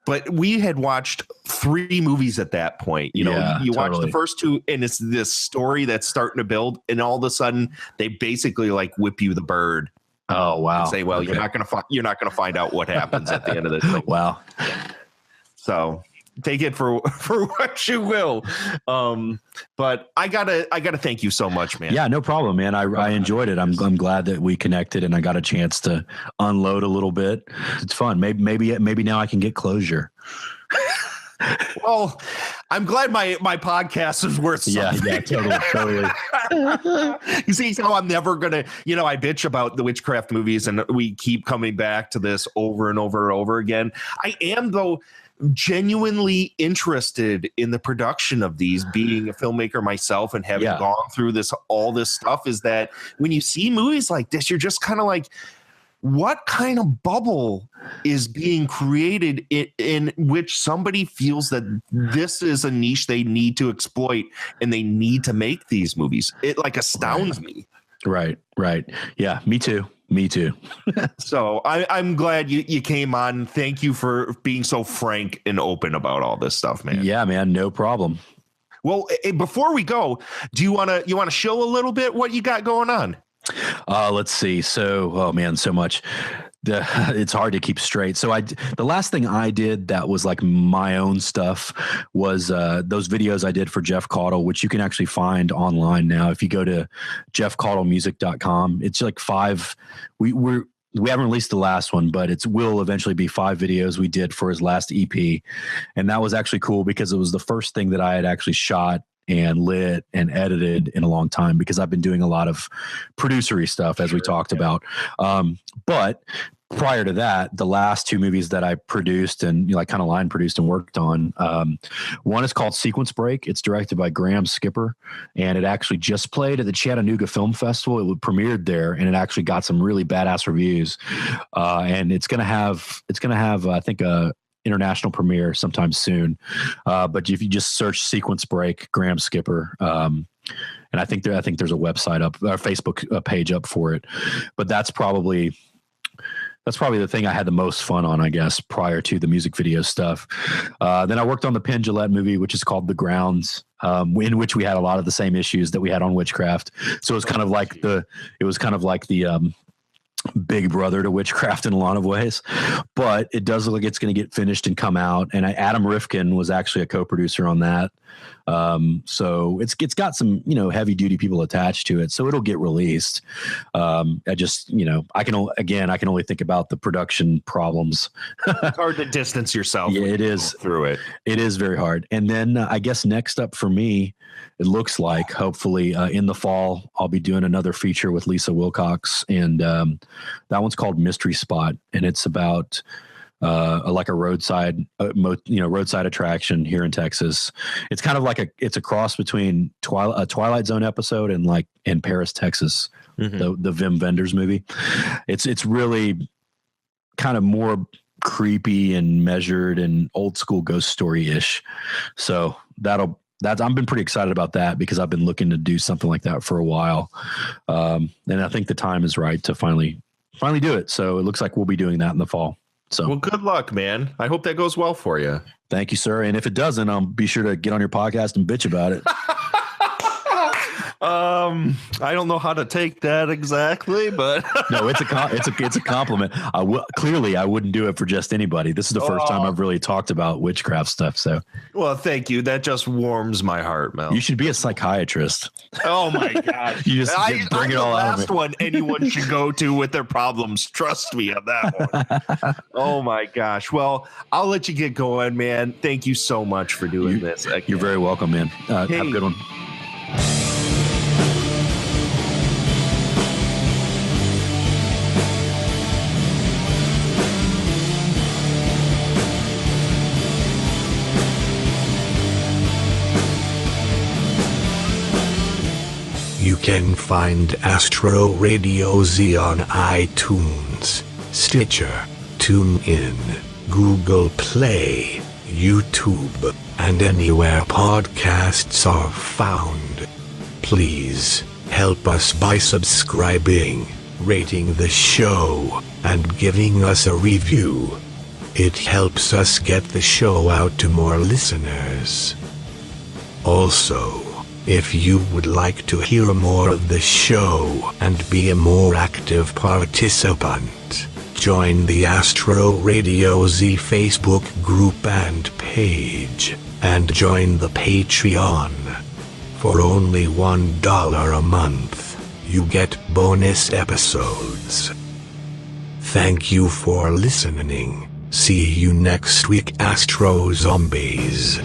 But we had watched 3 movies at that point. You watch the first 2, and it's this story that's starting to build, and all of a sudden they basically like whip you the bird. Oh wow! And say, well, you're not gonna find out what happens at the end of this thing. Wow. So take it for what you will. But I gotta thank you so much, man. Yeah, no problem, man. I enjoyed it. I'm glad that we connected and I got a chance to unload a little bit. It's fun. Maybe now I can get closure. Well, I'm glad my podcast is worth something. Yeah, totally. You see how I'm never gonna, I bitch about the Witchcraft movies and we keep coming back to this over and over and over again. I am, though, genuinely interested in the production of these, being a filmmaker myself and having gone through all this stuff, is that when you see movies like this, you're just kind of like, what kind of bubble is being created in which somebody feels that this is a niche they need to exploit and they need to make these movies? It like astounds me. Right. Yeah, me too. So I'm glad you came on. Thank you for being so frank and open about all this stuff, man. Yeah, man, no problem. Well, before we go, do you want to show a little bit what you got going on? Let's see. So, oh man, so much. it's hard to keep straight. So the last thing I did that was like my own stuff was those videos I did for Jeff Caudle, which you can actually find online now. If you go to jeffcaudlemusic.com, it's like 5. We haven't released the last one, but it will eventually be 5 videos we did for his last EP. And that was actually cool because it was the first thing that I had actually shot and lit and edited in a long time, because I've been doing a lot of producery stuff, as we talked about. But prior to that, the last 2 movies that I produced and kind of line produced and worked on, one is called Sequence Break. It's directed by Graham Skipper, and it actually just played at the Chattanooga Film Festival. It premiered there, and it actually got some really badass reviews. And it's gonna have I think a international premiere sometime soon. But if you just search Sequence Break, Graham Skipper, and I think there's a website up, or Facebook page up for it. But that's probably the thing I had the most fun on, I guess, prior to the music video stuff. Then I worked on the Penn Jillette movie, which is called The Grounds, in which we had a lot of the same issues that we had on Witchcraft. So it was kind of like the big brother to Witchcraft in a lot of ways, but it does look like it's going to get finished and come out. And Adam Rifkin was actually a co-producer on that. So it's got some, heavy duty people attached to it. So it'll get released. I just, I can only think about the production problems. It's hard to distance yourself. Yeah, it is through it. It is very hard. And then I guess next up for me, it looks like hopefully in the fall, I'll be doing another feature with Lisa Wilcox. And that one's called Mystery Spot. And it's about like a roadside attraction here in Texas. It's kind of like it's a cross between a Twilight Zone episode and like in Paris, Texas, the Wim Wenders movie. It's really kind of more creepy and measured and old school ghost story ish. So I've been pretty excited about that because I've been looking to do something like that for a while. And I think the time is right to finally do it. So it looks like we'll be doing that in the fall. So, well, good luck, man. I hope that goes well for you. Thank you, sir. And if it doesn't, I'll be sure to get on your podcast and bitch about it. I don't know how to take that exactly, but no, it's a compliment. I wouldn't do it for just anybody. This is the first time I've really talked about witchcraft stuff. So, well, thank you. That just warms my heart, Mel. You should be a psychiatrist. Oh my gosh! You just bring it all out. The last one anyone should go to with their problems. Trust me on that one. Oh my gosh! Well, I'll let you get going, man. Thank you so much for doing this. You're very welcome, man. Have a good one. You can find Astro Radio Z on iTunes, Stitcher, TuneIn, Google Play, YouTube, and anywhere podcasts are found. Please help us by subscribing, rating the show, and giving us a review. It helps us get the show out to more listeners. Also, if you would like to hear more of the show and be a more active participant, join the Astro Radio Z Facebook group and page, and join the Patreon. For only $1 a month, you get bonus episodes. Thank you for listening. See you next week, Astro Zombies.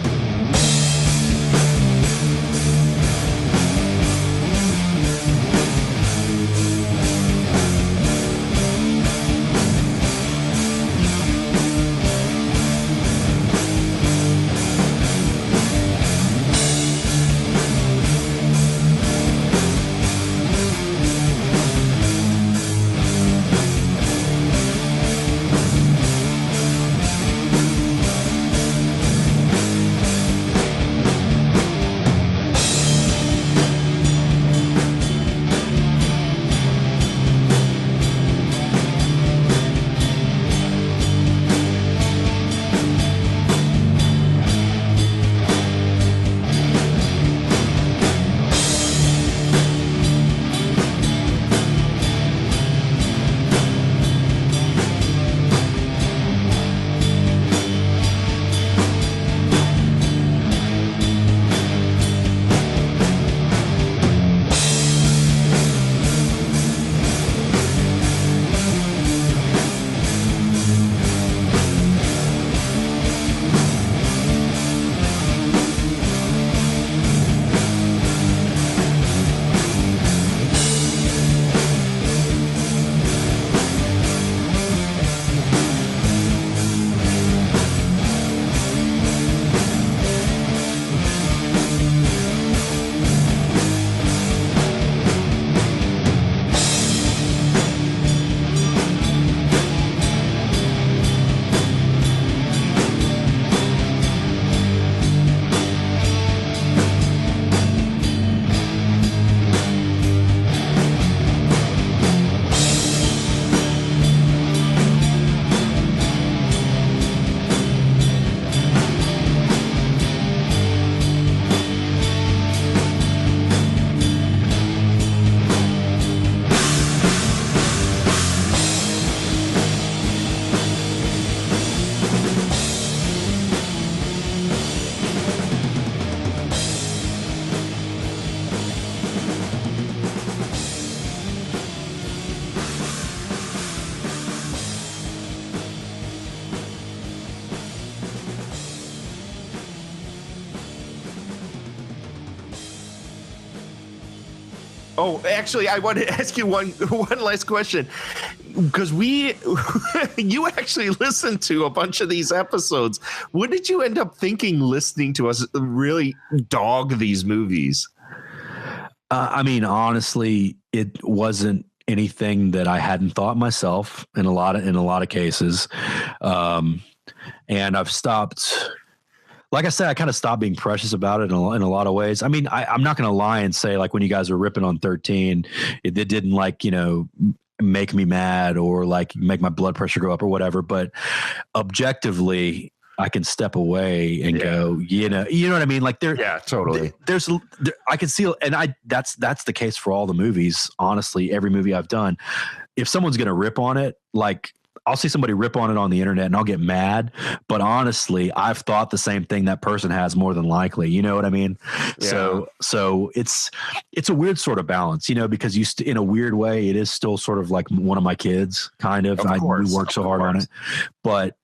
Oh, actually, I want to ask you one last question, because you actually listened to a bunch of these episodes. What did you end up thinking listening to us really dog these movies? I mean, honestly, it wasn't anything that I hadn't thought myself in a lot of cases, and I've stopped. Like I said, I kind of stopped being precious about it in a lot of ways. I mean, I'm not going to lie and say, like, when you guys were ripping on 13, it didn't, like, make me mad or like make my blood pressure go up or whatever. But objectively, I can step away and go, you know what I mean? Like totally. I can see, and that's the case for all the movies. Honestly, every movie I've done, if someone's going to rip on it, like, I'll see somebody rip on it on the internet and I'll get mad. But honestly, I've thought the same thing that person has more than likely. You know what I mean? Yeah. So it's a weird sort of balance, because in a weird way, it is still sort of like one of my kids, kind of. We work so hard on it, but